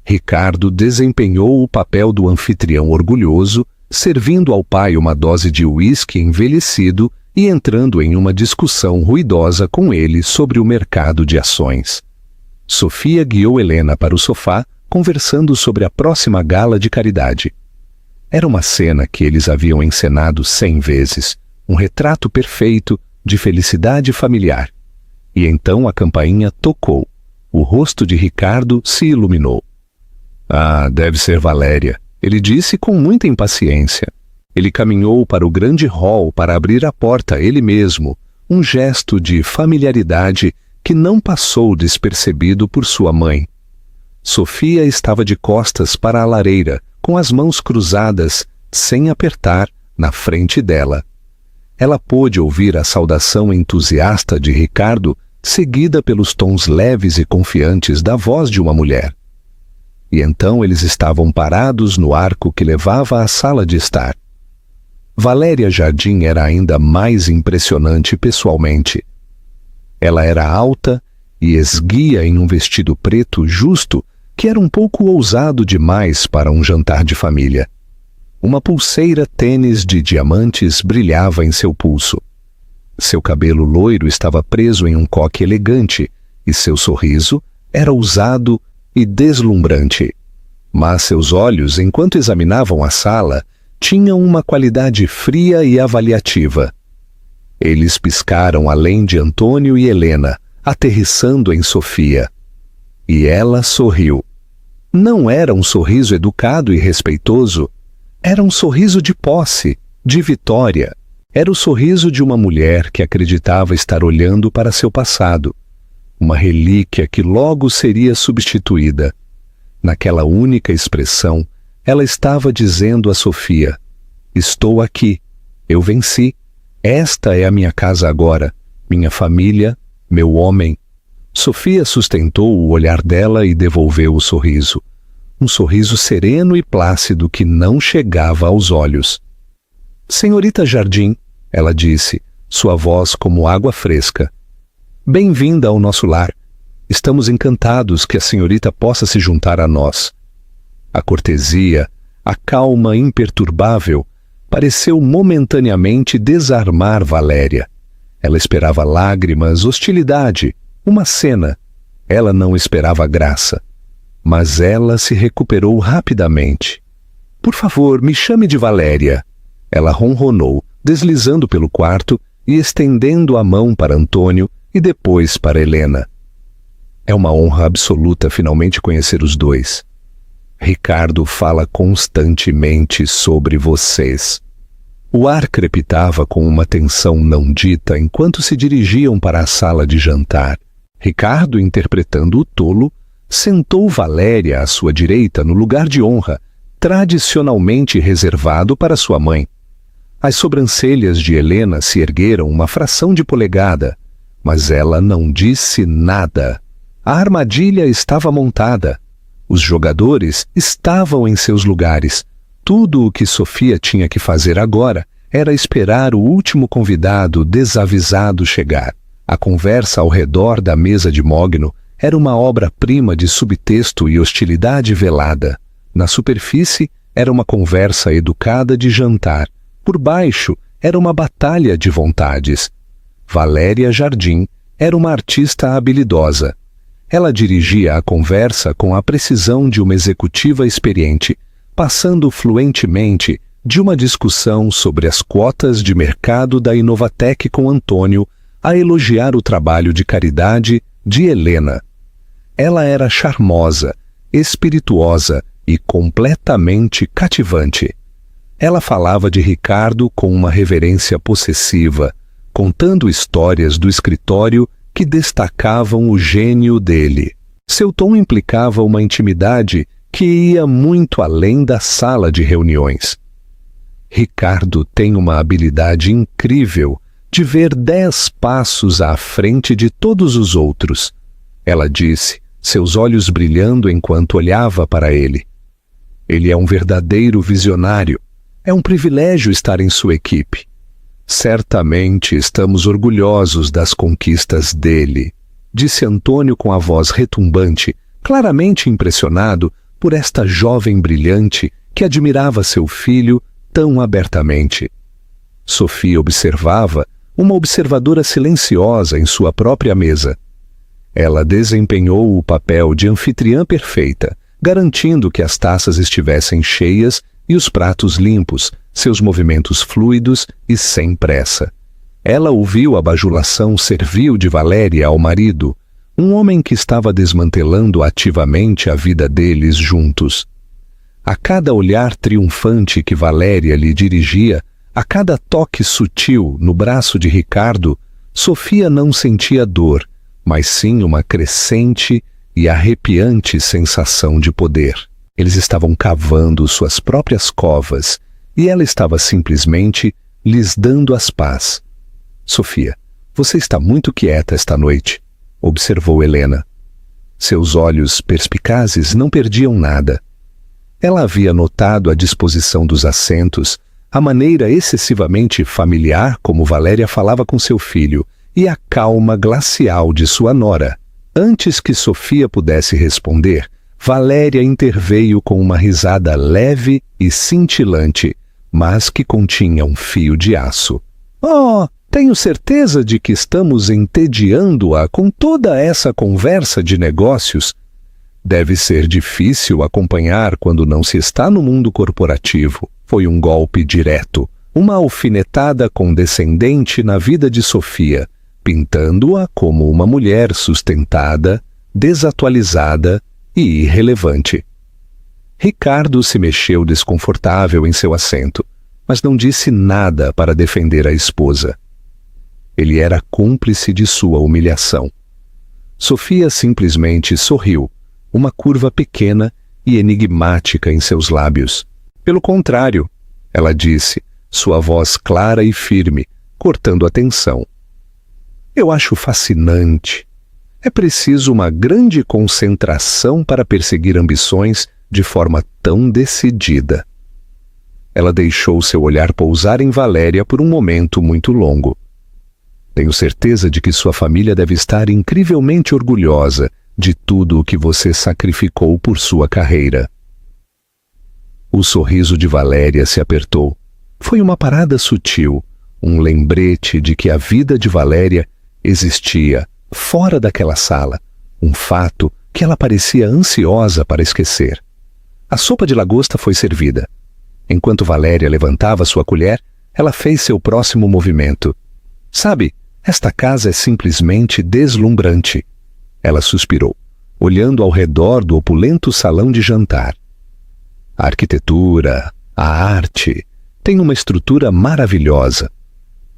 Ricardo desempenhou o papel do anfitrião orgulhoso, servindo ao pai uma dose de uísque envelhecido e entrando em uma discussão ruidosa com ele sobre o mercado de ações. Sofia guiou Helena para o sofá, conversando sobre a próxima gala de caridade. Era uma cena que eles haviam encenado 100 vezes, um retrato perfeito de felicidade familiar. E então a campainha tocou. O rosto de Ricardo se iluminou. Ah, deve ser Valéria, ele disse com muita impaciência. Ele caminhou para o grande hall para abrir a porta ele mesmo, um gesto de familiaridade que não passou despercebido por sua mãe. Sofia estava de costas para a lareira, com as mãos cruzadas, sem apertar, na frente dela. Ela pôde ouvir a saudação entusiasta de Ricardo, seguida pelos tons leves e confiantes da voz de uma mulher. E então eles estavam parados no arco que levava à sala de estar. Valéria Jardim era ainda mais impressionante pessoalmente. Ela era alta e esguia em um vestido preto justo que era um pouco ousado demais para um jantar de família. Uma pulseira tênis de diamantes brilhava em seu pulso. Seu cabelo loiro estava preso em um coque elegante e seu sorriso era ousado e deslumbrante. Mas seus olhos, enquanto examinavam a sala, tinham uma qualidade fria e avaliativa. Eles piscaram além de Antônio e Helena, aterrissando em Sofia. E ela sorriu. Não era um sorriso educado e respeitoso. Era um sorriso de posse, de vitória. Era o sorriso de uma mulher que acreditava estar olhando para seu passado. Uma relíquia que logo seria substituída. Naquela única expressão, ela estava dizendo a Sofia: estou aqui, eu venci. Esta é a minha casa agora, minha família, meu homem. Sofia sustentou o olhar dela e devolveu o sorriso. Um sorriso sereno e plácido que não chegava aos olhos. Senhorita Jardim, ela disse, sua voz como água fresca. Bem-vinda ao nosso lar. Estamos encantados que a senhorita possa se juntar a nós. A cortesia, a calma imperturbável, pareceu momentaneamente desarmar Valéria. Ela esperava lágrimas, hostilidade, uma cena. Ela não esperava graça. Mas ela se recuperou rapidamente. Por favor, me chame de Valéria. Ela ronronou, deslizando pelo quarto e estendendo a mão para Antônio e depois para Helena. É uma honra absoluta finalmente conhecer os dois. Ricardo fala constantemente sobre vocês. O ar crepitava com uma tensão não dita enquanto se dirigiam para a sala de jantar. Ricardo, interpretando o tolo, sentou Valéria à sua direita no lugar de honra, tradicionalmente reservado para sua mãe. As sobrancelhas de Helena se ergueram uma fração de polegada, mas ela não disse nada. A armadilha estava montada. Os jogadores estavam em seus lugares. Tudo o que Sofia tinha que fazer agora era esperar o último convidado desavisado chegar. A conversa ao redor da mesa de mogno era uma obra-prima de subtexto e hostilidade velada. Na superfície, era uma conversa educada de jantar. Por baixo, era uma batalha de vontades. Valéria Jardim era uma artista habilidosa. Ela dirigia a conversa com a precisão de uma executiva experiente, passando fluentemente de uma discussão sobre as quotas de mercado da Inovatec com Antônio a elogiar o trabalho de caridade de Helena. Ela era charmosa, espirituosa e completamente cativante. Ela falava de Ricardo com uma reverência possessiva, contando histórias do escritório que destacavam o gênio dele. Seu tom implicava uma intimidade que ia muito além da sala de reuniões. Ricardo tem uma habilidade incrível de ver 10 passos à frente de todos os outros, ela disse, seus olhos brilhando enquanto olhava para ele. Ele é um verdadeiro visionário. É um privilégio estar em sua equipe. Certamente estamos orgulhosos das conquistas dele, disse Antônio com a voz retumbante, claramente impressionado por esta jovem brilhante que admirava seu filho tão abertamente. Sofia observava, uma observadora silenciosa em sua própria mesa. Ela desempenhou o papel de anfitriã perfeita, garantindo que as taças estivessem cheias e os pratos limpos, seus movimentos fluidos e sem pressa. Ela ouviu a bajulação servil de Valéria ao marido, um homem que estava desmantelando ativamente a vida deles juntos. A cada olhar triunfante que Valéria lhe dirigia, a cada toque sutil no braço de Ricardo, Sofia não sentia dor, mas sim uma crescente e arrepiante sensação de poder. Eles estavam cavando suas próprias covas e ela estava simplesmente lhes dando as pás. Sofia, você está muito quieta esta noite, observou Helena. Seus olhos perspicazes não perdiam nada. Ela havia notado a disposição dos assentos, a maneira excessivamente familiar como Valéria falava com seu filho e a calma glacial de sua nora. Antes que Sofia pudesse responder, Valéria interveio com uma risada leve e cintilante, mas que continha um fio de aço. Oh, tenho certeza de que estamos entediando-a com toda essa conversa de negócios. Deve ser difícil acompanhar quando não se está no mundo corporativo. Foi um golpe direto, uma alfinetada condescendente na vida de Sofia, pintando-a como uma mulher sustentada, desatualizada e irrelevante. Ricardo se mexeu desconfortável em seu assento, mas não disse nada para defender a esposa. Ele era cúmplice de sua humilhação. Sofia simplesmente sorriu, uma curva pequena e enigmática em seus lábios. Pelo contrário, ela disse, sua voz clara e firme, cortando a tensão. Eu acho fascinante. É preciso uma grande concentração para perseguir ambições de forma tão decidida. Ela deixou seu olhar pousar em Valéria por um momento muito longo. Tenho certeza de que sua família deve estar incrivelmente orgulhosa de tudo o que você sacrificou por sua carreira. O sorriso de Valéria se apertou. Foi uma parada sutil, um lembrete de que a vida de Valéria existia fora daquela sala, um fato que ela parecia ansiosa para esquecer. A sopa de lagosta foi servida. Enquanto Valéria levantava sua colher, ela fez seu próximo movimento. Sabe, esta casa é simplesmente deslumbrante. Ela suspirou, olhando ao redor do opulento salão de jantar. A arquitetura, a arte, tem uma estrutura maravilhosa.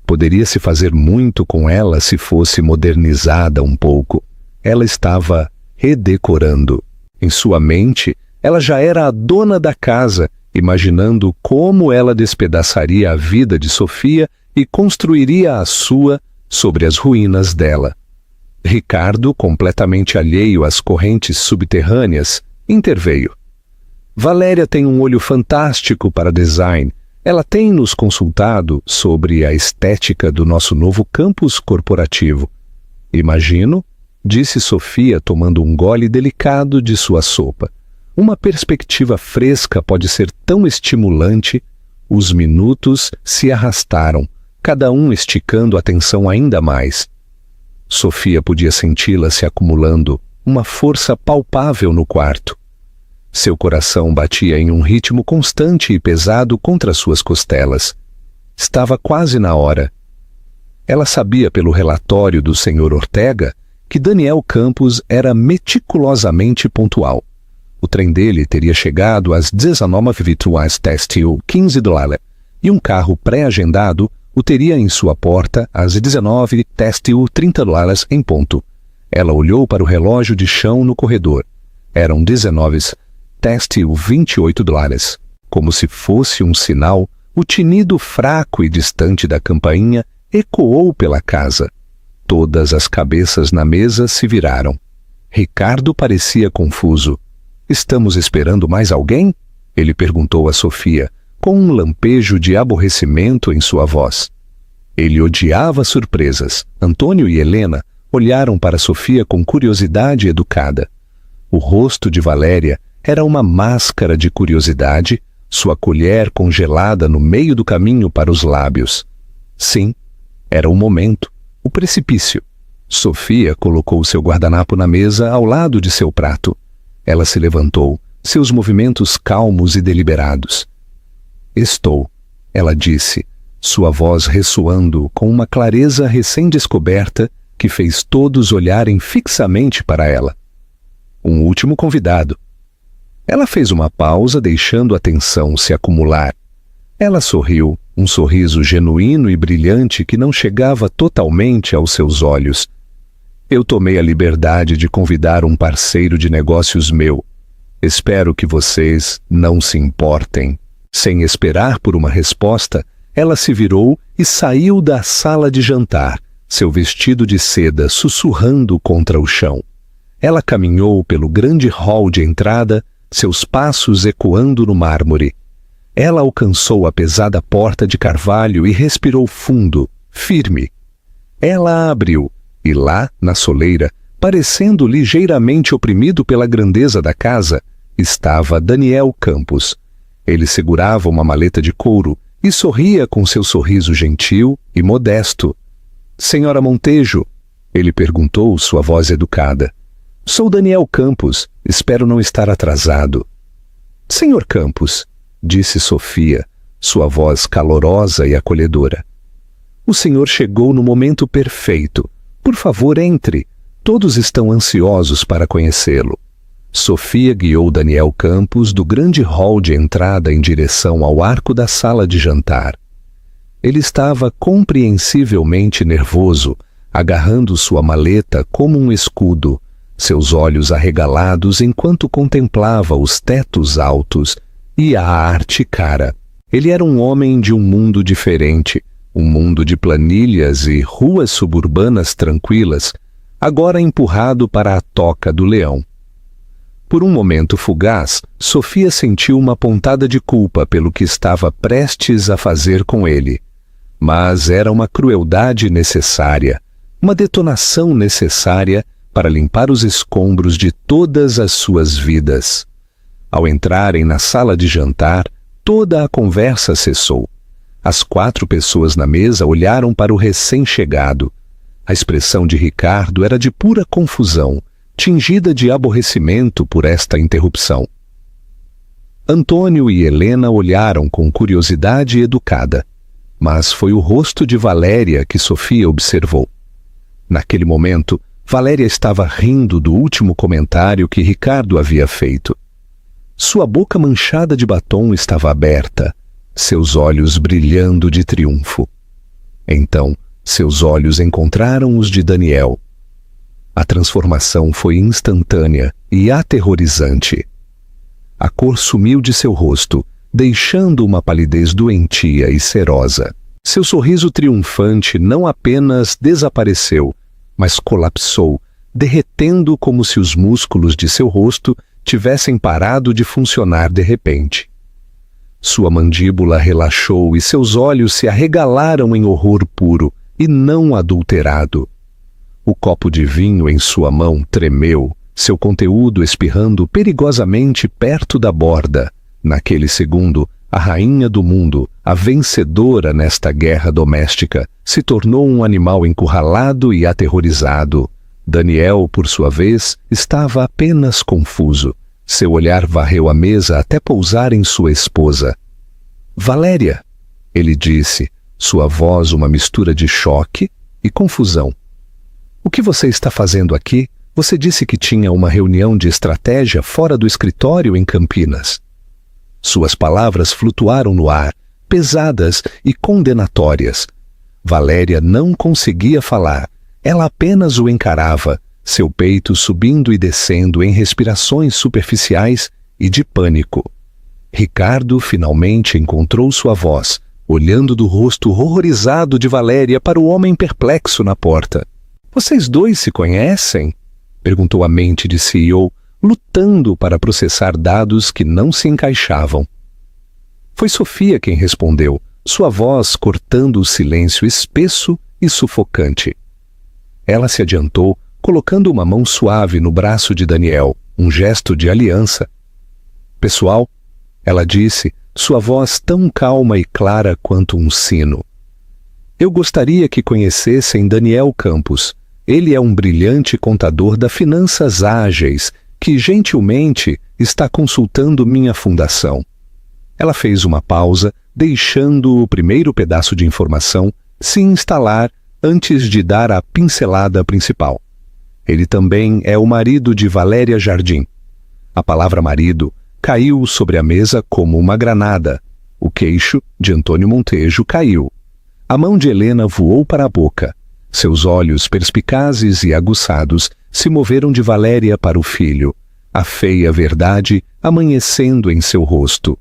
Poderia-se fazer muito com ela se fosse modernizada um pouco. Ela estava redecorando. Em sua mente, ela já era a dona da casa, imaginando como ela despedaçaria a vida de Sofia e construiria a sua sobre as ruínas dela. Ricardo, completamente alheio às correntes subterrâneas, interveio. Valéria tem um olho fantástico para design. Ela tem nos consultado sobre a estética do nosso novo campus corporativo. Imagino, disse Sofia tomando um gole delicado de sua sopa. Uma perspectiva fresca pode ser tão estimulante. Os minutos se arrastaram, cada um esticando a tensão ainda mais. Sofia podia senti-la se acumulando, uma força palpável no quarto. Seu coração batia em um ritmo constante e pesado contra suas costelas. Estava quase na hora. Ela sabia pelo relatório do Sr. Ortega que Daniel Campos era meticulosamente pontual. O trem dele teria chegado às 19h testil $15 e um carro pré-agendado o teria em sua porta às 19h testil $30 em ponto. Ela olhou para o relógio de chão no corredor. Eram 19 testil $28. Como se fosse um sinal, o tinido fraco e distante da campainha ecoou pela casa. Todas as cabeças na mesa se viraram. Ricardo parecia confuso. Estamos esperando mais alguém? Ele perguntou a Sofia, com um lampejo de aborrecimento em sua voz. Ele odiava surpresas. Antônio e Helena olharam para Sofia com curiosidade educada. O rosto de Valéria era uma máscara de curiosidade, sua colher congelada no meio do caminho para os lábios. Sim, era o momento, o precipício. Sofia colocou seu guardanapo na mesa ao lado de seu prato. Ela se levantou, seus movimentos calmos e deliberados. Estou, ela disse, sua voz ressoando com uma clareza recém-descoberta que fez todos olharem fixamente para ela. Um último convidado. Ela fez uma pausa, deixando a tensão se acumular. Ela sorriu, um sorriso genuíno e brilhante que não chegava totalmente aos seus olhos. Eu tomei a liberdade de convidar um parceiro de negócios meu. Espero que vocês não se importem. Sem esperar por uma resposta, ela se virou e saiu da sala de jantar, seu vestido de seda sussurrando contra o chão. Ela caminhou pelo grande hall de entrada, seus passos ecoando no mármore. Ela alcançou a pesada porta de carvalho e respirou fundo, firme. Ela a abriu, e lá, na soleira, parecendo ligeiramente oprimido pela grandeza da casa, estava Daniel Campos. Ele segurava uma maleta de couro e sorria com seu sorriso gentil e modesto. Senhora Montejo, ele perguntou, sua voz educada. Sou Daniel Campos, espero não estar atrasado. Senhor Campos, disse Sofia, sua voz calorosa e acolhedora. O senhor chegou no momento perfeito. Por favor, entre. Todos estão ansiosos para conhecê-lo. Sofia guiou Daniel Campos do grande hall de entrada em direção ao arco da sala de jantar. Ele estava compreensivelmente nervoso, agarrando sua maleta como um escudo, seus olhos arregalados enquanto contemplava os tetos altos e a arte cara. Ele era um homem de um mundo diferente, um mundo de planilhas e ruas suburbanas tranquilas, agora empurrado para a toca do leão. Por um momento fugaz, Sofia sentiu uma pontada de culpa pelo que estava prestes a fazer com ele. Mas era uma crueldade necessária, uma detonação necessária para limpar os escombros de todas as suas vidas. Ao entrarem na sala de jantar, toda a conversa cessou. As 4 pessoas na mesa olharam para o recém-chegado. A expressão de Ricardo era de pura confusão, tingida de aborrecimento por esta interrupção. Antônio e Helena olharam com curiosidade educada, mas foi o rosto de Valéria que Sofia observou. Naquele momento, Valéria estava rindo do último comentário que Ricardo havia feito. Sua boca manchada de batom estava aberta, seus olhos brilhando de triunfo. Então, seus olhos encontraram os de Daniel. A transformação foi instantânea e aterrorizante. A cor sumiu de seu rosto, deixando uma palidez doentia e serosa. Seu sorriso triunfante não apenas desapareceu, mas colapsou, derretendo como se os músculos de seu rosto tivessem parado de funcionar de repente. Sua mandíbula relaxou e seus olhos se arregalaram em horror puro e não adulterado. O copo de vinho em sua mão tremeu, seu conteúdo espirrando perigosamente perto da borda. Naquele segundo, a rainha do mundo, a vencedora nesta guerra doméstica, se tornou um animal encurralado e aterrorizado. Daniel, por sua vez, estava apenas confuso. Seu olhar varreu a mesa até pousar em sua esposa. Valéria, ele disse, sua voz uma mistura de choque e confusão. O que você está fazendo aqui? Você disse que tinha uma reunião de estratégia fora do escritório em Campinas. Suas palavras flutuaram no ar, pesadas e condenatórias. Valéria não conseguia falar. Ela apenas o encarava, seu peito subindo e descendo em respirações superficiais e de pânico. Ricardo finalmente encontrou sua voz, olhando do rosto horrorizado de Valéria para o homem perplexo na porta. Vocês dois se conhecem? Perguntou a mente de CEO, lutando para processar dados que não se encaixavam. Foi Sofia quem respondeu, sua voz cortando o silêncio espesso e sufocante. Ela se adiantou, colocando uma mão suave no braço de Daniel, um gesto de aliança. Pessoal, ela disse, sua voz tão calma e clara quanto um sino. Eu gostaria que conhecessem Daniel Campos. Ele é um brilhante contador da Finanças Ágeis, que gentilmente está consultando minha fundação. Ela fez uma pausa, deixando o primeiro pedaço de informação se instalar antes de dar a pincelada principal. Ele também é o marido de Valéria Jardim. A palavra marido caiu sobre a mesa como uma granada. O queixo de Antônio Montejo caiu. A mão de Helena voou para a boca. Seus olhos perspicazes e aguçados se moveram de Valéria para o filho, a feia verdade amanhecendo em seu rosto.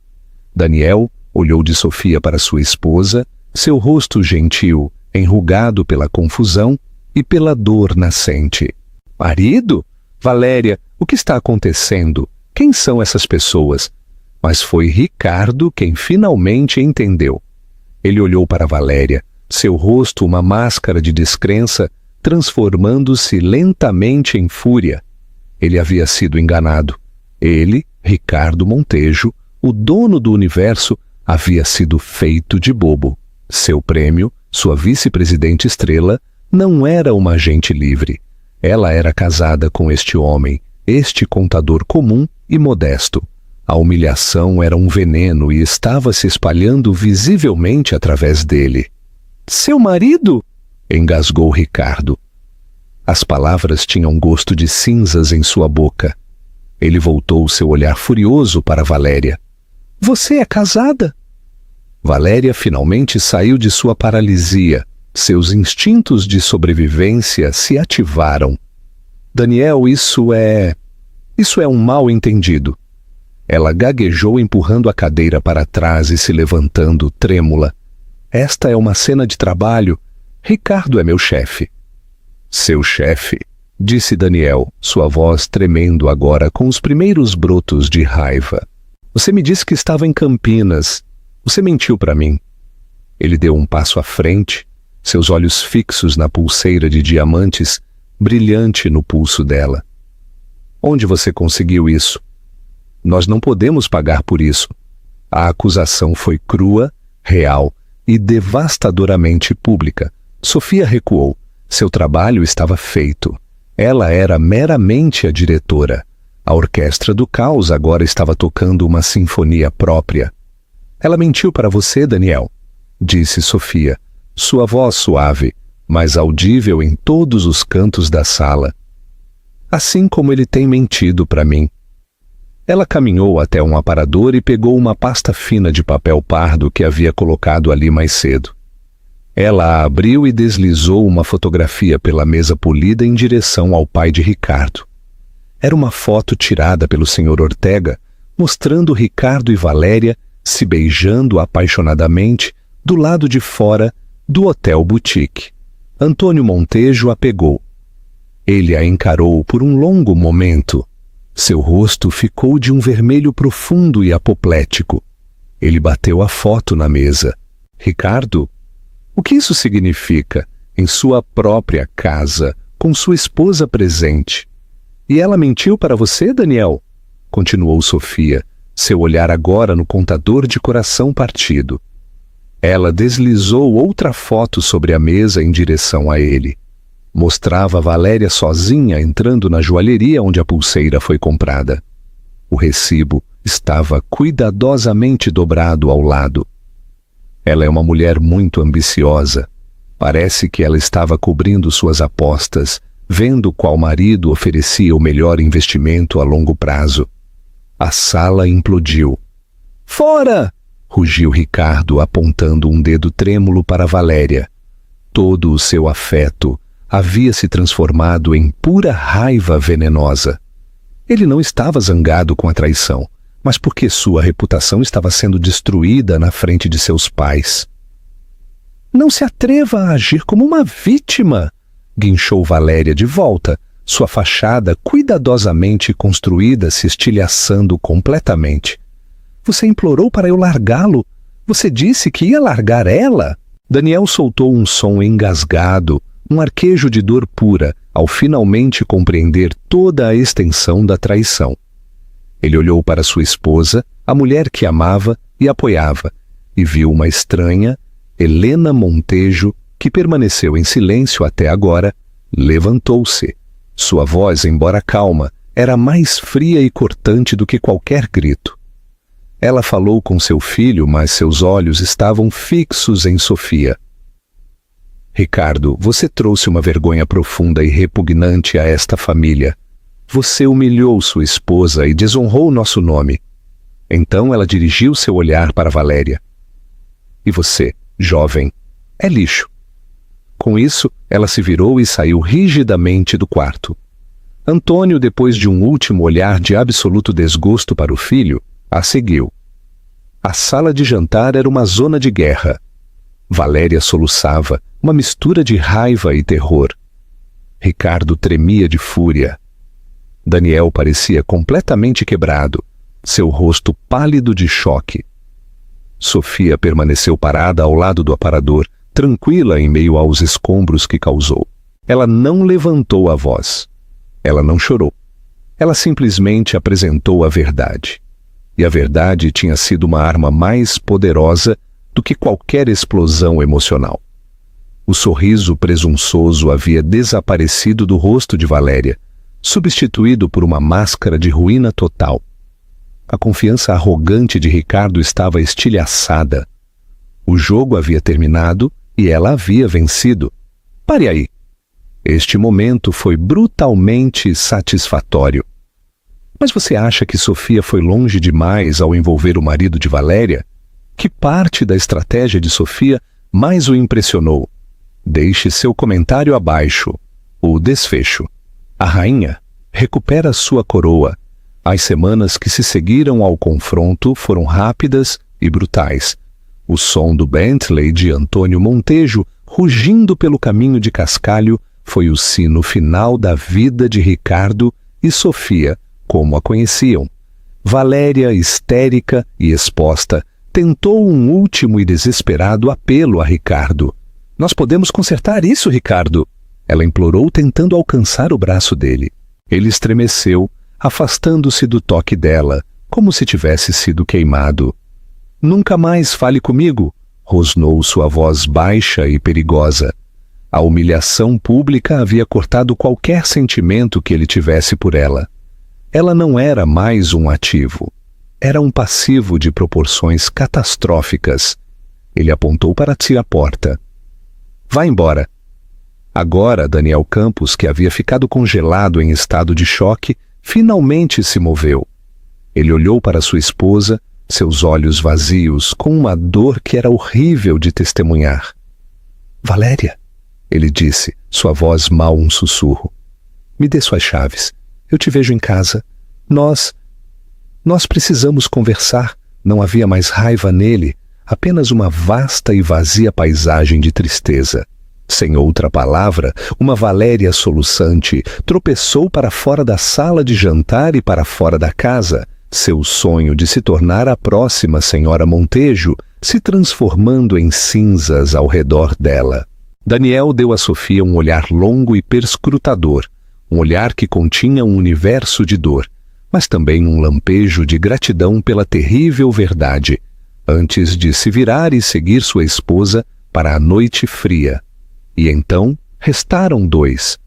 Daniel olhou de Sofia para sua esposa, seu rosto gentil, enrugado pela confusão e pela dor nascente. Marido? Valéria, o que está acontecendo? Quem são essas pessoas? Mas foi Ricardo quem finalmente entendeu. Ele olhou para Valéria, seu rosto uma máscara de descrença, transformando-se lentamente em fúria. Ele havia sido enganado. Ele, Ricardo Montejo, o dono do universo, havia sido feito de bobo. Seu prêmio, sua vice-presidente estrela, não era uma agente livre. Ela era casada com este homem, este contador comum e modesto. A humilhação era um veneno e estava se espalhando visivelmente através dele. Seu marido? Engasgou Ricardo. As palavras tinham gosto de cinzas em sua boca. Ele voltou seu olhar furioso para Valéria. Você é casada? Valéria finalmente saiu de sua paralisia. Seus instintos de sobrevivência se ativaram. Daniel, isso é um mal-entendido. Ela gaguejou empurrando a cadeira para trás e se levantando, trêmula. Esta é uma cena de trabalho. Ricardo é meu chefe. Seu chefe? Disse Daniel, sua voz tremendo agora com os primeiros brotos de raiva. Você me disse que estava em Campinas. Você mentiu para mim. Ele deu um passo à frente, seus olhos fixos na pulseira de diamantes, brilhante no pulso dela. Onde você conseguiu isso? Nós não podemos pagar por isso. A acusação foi crua, real e devastadoramente pública. Sofia recuou. Seu trabalho estava feito. Ela era meramente a diretora. A orquestra do caos agora estava tocando uma sinfonia própria. Ela mentiu para você, Daniel, disse Sofia, sua voz suave, mas audível em todos os cantos da sala. Assim como ele tem mentido para mim. Ela caminhou até um aparador e pegou uma pasta fina de papel pardo que havia colocado ali mais cedo. Ela a abriu e deslizou uma fotografia pela mesa polida em direção ao pai de Ricardo. Era uma foto tirada pelo Sr. Ortega, mostrando Ricardo e Valéria se beijando apaixonadamente do lado de fora do Hotel Boutique. Antônio Montejo a pegou. Ele a encarou por um longo momento. Seu rosto ficou de um vermelho profundo e apoplético. Ele bateu a foto na mesa. Ricardo? O que isso significa? Em sua própria casa, com sua esposa presente. E ela mentiu para você, Daniel? Continuou Sofia, seu olhar agora no contador de coração partido. Ela deslizou outra foto sobre a mesa em direção a ele. Mostrava Valéria sozinha entrando na joalheria onde a pulseira foi comprada. O recibo estava cuidadosamente dobrado ao lado. Ela é uma mulher muito ambiciosa. Parece que ela estava cobrindo suas apostas, vendo qual marido oferecia o melhor investimento a longo prazo. A sala implodiu. Fora! Rugiu Ricardo, apontando um dedo trêmulo para Valéria. Todo o seu afeto havia se transformado em pura raiva venenosa. Ele não estava zangado com a traição, mas porque sua reputação estava sendo destruída na frente de seus pais. Não se atreva a agir como uma vítima, guinchou Valéria de volta, sua fachada cuidadosamente construída se estilhaçando completamente. Você implorou para eu largá-lo? Você disse que ia largar ela? Daniel soltou um som engasgado, um arquejo de dor pura, ao finalmente compreender toda a extensão da traição. Ele olhou para sua esposa, a mulher que amava e apoiava, e viu uma estranha, Helena Montejo, que permaneceu em silêncio até agora, levantou-se. Sua voz, embora calma, era mais fria e cortante do que qualquer grito. Ela falou com seu filho, mas seus olhos estavam fixos em Sofia. Ricardo, você trouxe uma vergonha profunda e repugnante a esta família. Você humilhou sua esposa e desonrou nosso nome. Então ela dirigiu seu olhar para Valéria. E você, jovem, é lixo. Com isso, ela se virou e saiu rigidamente do quarto. Antônio, depois de um último olhar de absoluto desgosto para o filho, a seguiu. A sala de jantar era uma zona de guerra. Valéria soluçava, uma mistura de raiva e terror. Ricardo tremia de fúria. Daniel parecia completamente quebrado, seu rosto pálido de choque. Sofia permaneceu parada ao lado do aparador, tranquila em meio aos escombros que causou. Ela não levantou a voz. Ela não chorou. Ela simplesmente apresentou a verdade. E a verdade tinha sido uma arma mais poderosa do que qualquer explosão emocional. O sorriso presunçoso havia desaparecido do rosto de Valéria, substituído por uma máscara de ruína total. A confiança arrogante de Ricardo estava estilhaçada. O jogo havia terminado e ela havia vencido. Pare aí. Este momento foi brutalmente satisfatório. Mas você acha que Sofia foi longe demais ao envolver o marido de Valéria? Que parte da estratégia de Sofia mais o impressionou? Deixe seu comentário abaixo. O desfecho. A rainha recupera sua coroa. As semanas que se seguiram ao confronto foram rápidas e brutais. O som do Bentley de Antônio Montejo, rugindo pelo caminho de Cascalho, foi o sino final da vida de Ricardo e Sofia, como a conheciam. Valéria, histérica e exposta, tentou um último e desesperado apelo a Ricardo. Nós podemos consertar isso, Ricardo? Ela implorou, tentando alcançar o braço dele. Ele estremeceu, afastando-se do toque dela, como se tivesse sido queimado. Nunca mais fale comigo, rosnou sua voz baixa e perigosa. A humilhação pública havia cortado qualquer sentimento que ele tivesse por ela. Ela não era mais um ativo. Era um passivo de proporções catastróficas. Ele apontou para a porta. Vá embora. Agora, Daniel Campos, que havia ficado congelado em estado de choque, finalmente se moveu. Ele olhou para sua esposa, seus olhos vazios, com uma dor que era horrível de testemunhar. Valéria, ele disse, sua voz mal um sussurro. Me dê suas chaves. Eu te vejo em casa. Nós precisamos conversar. Não havia mais raiva nele, apenas uma vasta e vazia paisagem de tristeza. Sem outra palavra, uma Valéria soluçante tropeçou para fora da sala de jantar e para fora da casa, seu sonho de se tornar a próxima senhora Montejo se transformando em cinzas ao redor dela. Daniel deu a Sofia um olhar longo e perscrutador, um olhar que continha um universo de dor, mas também um lampejo de gratidão pela terrível verdade, antes de se virar e seguir sua esposa para a noite fria. E então restaram dois.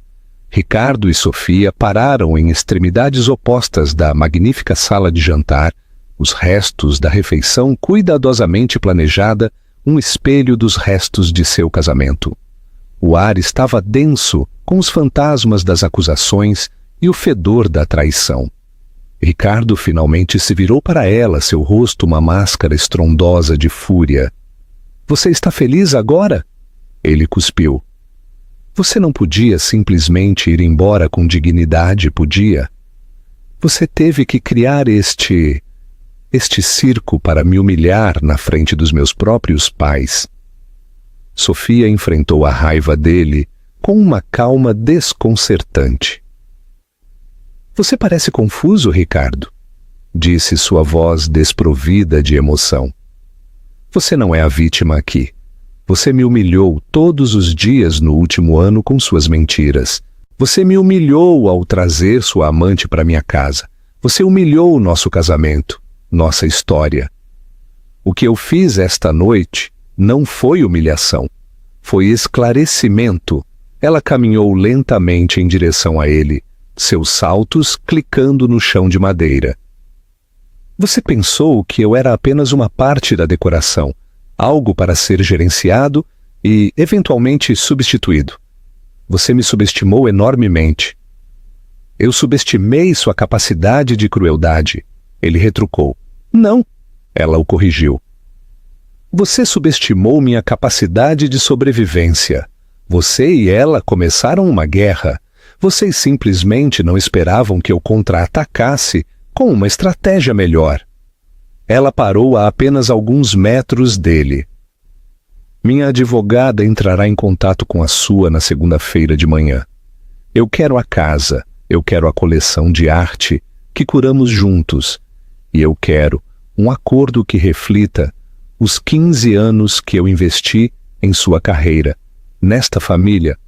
Ricardo e Sofia pararam em extremidades opostas da magnífica sala de jantar, os restos da refeição cuidadosamente planejada, um espelho dos restos de seu casamento. O ar estava denso, com os fantasmas das acusações e o fedor da traição. Ricardo finalmente se virou para ela, seu rosto uma máscara estrondosa de fúria. Você está feliz agora? Ele cuspiu. Você não podia simplesmente ir embora com dignidade, podia? Você teve que criar este circo para me humilhar na frente dos meus próprios pais. Sofia enfrentou a raiva dele com uma calma desconcertante. Você parece confuso, Ricardo, disse sua voz desprovida de emoção. Você não é a vítima aqui. Você me humilhou todos os dias no último ano com suas mentiras. Você me humilhou ao trazer sua amante para minha casa. Você humilhou o nosso casamento, nossa história. O que eu fiz esta noite não foi humilhação, foi esclarecimento. Ela caminhou lentamente em direção a ele, seus saltos clicando no chão de madeira. Você pensou que eu era apenas uma parte da decoração, algo para ser gerenciado e, eventualmente, substituído. Você me subestimou enormemente. Eu subestimei sua capacidade de crueldade. Ele retrucou. Não, ela o corrigiu. Você subestimou minha capacidade de sobrevivência. Você e ela começaram uma guerra. Vocês simplesmente não esperavam que eu contra-atacasse com uma estratégia melhor. Ela parou a apenas alguns metros dele. Minha advogada entrará em contato com a sua na segunda-feira de manhã. Eu quero a casa, eu quero a coleção de arte que curamos juntos. E eu quero um acordo que reflita os 15 anos que eu investi em sua carreira, nesta família,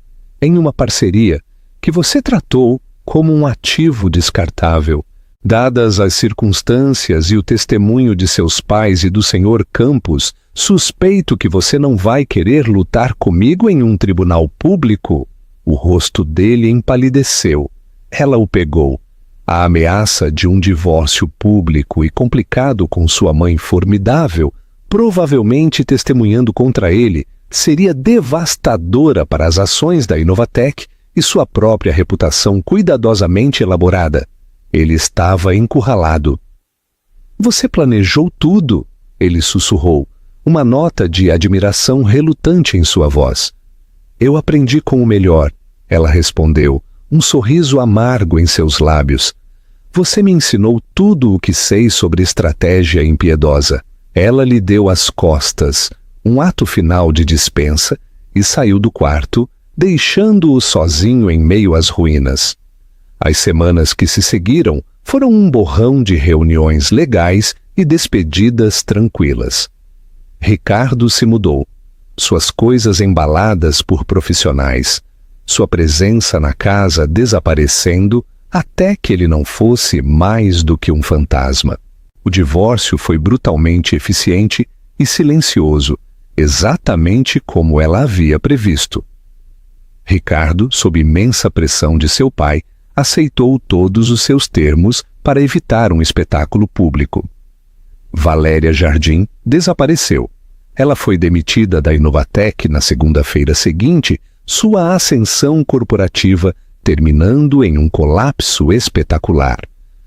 em uma parceria que você tratou como um ativo descartável. Dadas as circunstâncias e o testemunho de seus pais e do Sr. Campos, suspeito que você não vai querer lutar comigo em um tribunal público. O rosto dele empalideceu. Ela o pegou. A ameaça de um divórcio público e complicado com sua mãe formidável, provavelmente testemunhando contra ele, seria devastadora para as ações da Inovatec e sua própria reputação cuidadosamente elaborada. Ele estava encurralado. Você planejou tudo, ele sussurrou, uma nota de admiração relutante em sua voz. Eu aprendi com o melhor, ela respondeu, um sorriso amargo em seus lábios. Você me ensinou tudo o que sei sobre estratégia impiedosa. Ela lhe deu as costas, um ato final de dispensa, e saiu do quarto, deixando-o sozinho em meio às ruínas. As semanas que se seguiram foram um borrão de reuniões legais e despedidas tranquilas. Ricardo se mudou, suas coisas embaladas por profissionais, sua presença na casa desaparecendo até que ele não fosse mais do que um fantasma. O divórcio foi brutalmente eficiente e silencioso, exatamente como ela havia previsto. Ricardo, sob imensa pressão de seu pai, aceitou todos os seus termos para evitar um espetáculo público. Valéria Jardim desapareceu. Ela foi demitida da Inovatec na segunda-feira seguinte, sua ascensão corporativa terminando em um colapso espetacular.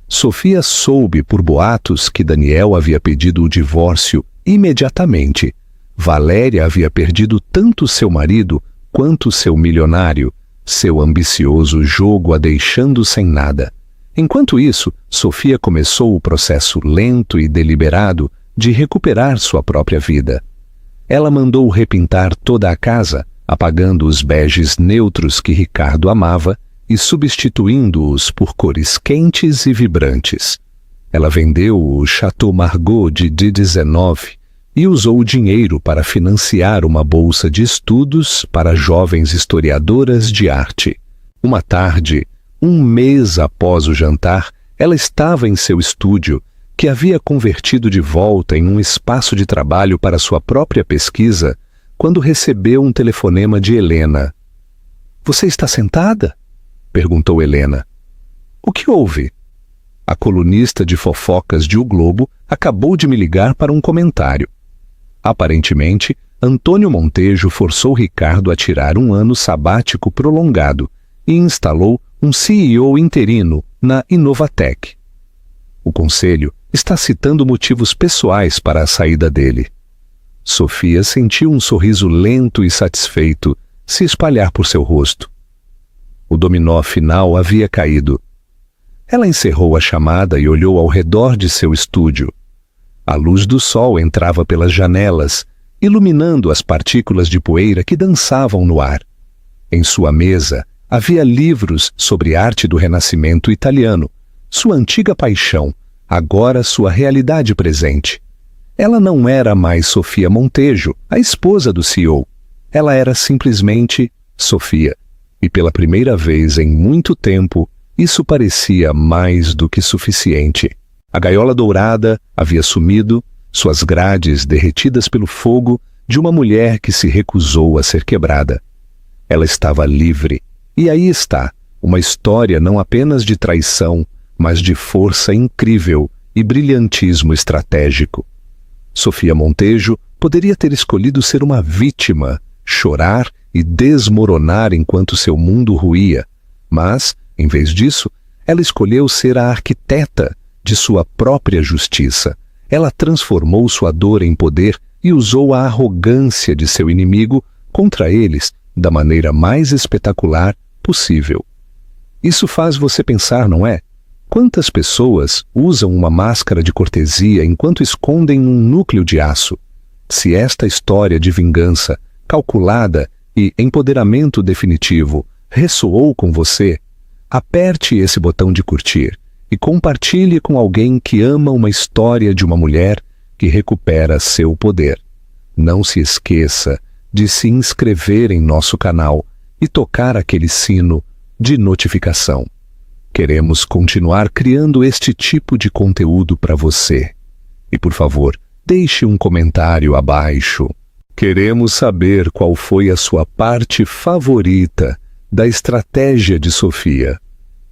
Sofia soube por boatos que Daniel havia pedido o divórcio imediatamente. Valéria havia perdido tanto seu marido quanto seu milionário, seu ambicioso jogo a deixando sem nada. Enquanto isso, Sofia começou o processo lento e deliberado de recuperar sua própria vida. Ela mandou repintar toda a casa, apagando os beges neutros que Ricardo amava e substituindo-os por cores quentes e vibrantes. Ela vendeu o Chateau Margaux de 19 e usou o dinheiro para financiar uma bolsa de estudos para jovens historiadoras de arte. Uma tarde, um mês após o jantar, ela estava em seu estúdio, que havia convertido de volta em um espaço de trabalho para sua própria pesquisa, quando recebeu um telefonema de Helena. "Você está sentada?" perguntou Helena. "O que houve?" "A colunista de fofocas de O Globo acabou de me ligar para um comentário." Aparentemente, Antônio Montejo forçou Ricardo a tirar um ano sabático prolongado e instalou um CEO interino na Inovatec. O conselho está citando motivos pessoais para a saída dele. Sofia sentiu um sorriso lento e satisfeito se espalhar por seu rosto. O dominó final havia caído. Ela encerrou a chamada e olhou ao redor de seu estúdio. A luz do sol entrava pelas janelas, iluminando as partículas de poeira que dançavam no ar. Em sua mesa, Havia livros sobre arte do Renascimento italiano, sua antiga paixão, agora sua realidade presente. Ela não era mais Sofia Montejo, a esposa do CEO. Ela era simplesmente Sofia. E pela primeira vez em muito tempo, isso parecia mais do que suficiente. A gaiola dourada havia sumido, suas grades derretidas pelo fogo de uma mulher que se recusou a ser quebrada. Ela estava livre. E aí está, uma história não apenas de traição, mas de força incrível e brilhantismo estratégico. Sofia Montejo poderia ter escolhido ser uma vítima, chorar e desmoronar enquanto seu mundo ruía, mas, em vez disso, ela escolheu ser a arquiteta de sua própria justiça. Ela transformou sua dor em poder e usou a arrogância de seu inimigo contra eles da maneira mais espetacular possível. Isso faz você pensar, não é? Quantas pessoas usam uma máscara de cortesia enquanto escondem um núcleo de aço? Se esta história de vingança, calculada e empoderamento definitivo ressoou com você, aperte esse botão de curtir e compartilhe com alguém que ama uma história de uma mulher que recupera seu poder. Não se esqueça de se inscrever em nosso canal e tocar aquele sino de notificação. Queremos continuar criando este tipo de conteúdo para você. E, por favor, deixe um comentário abaixo. Queremos saber qual foi a sua parte favorita da estratégia de Sofia.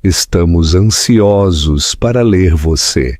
Estamos ansiosos para ler você.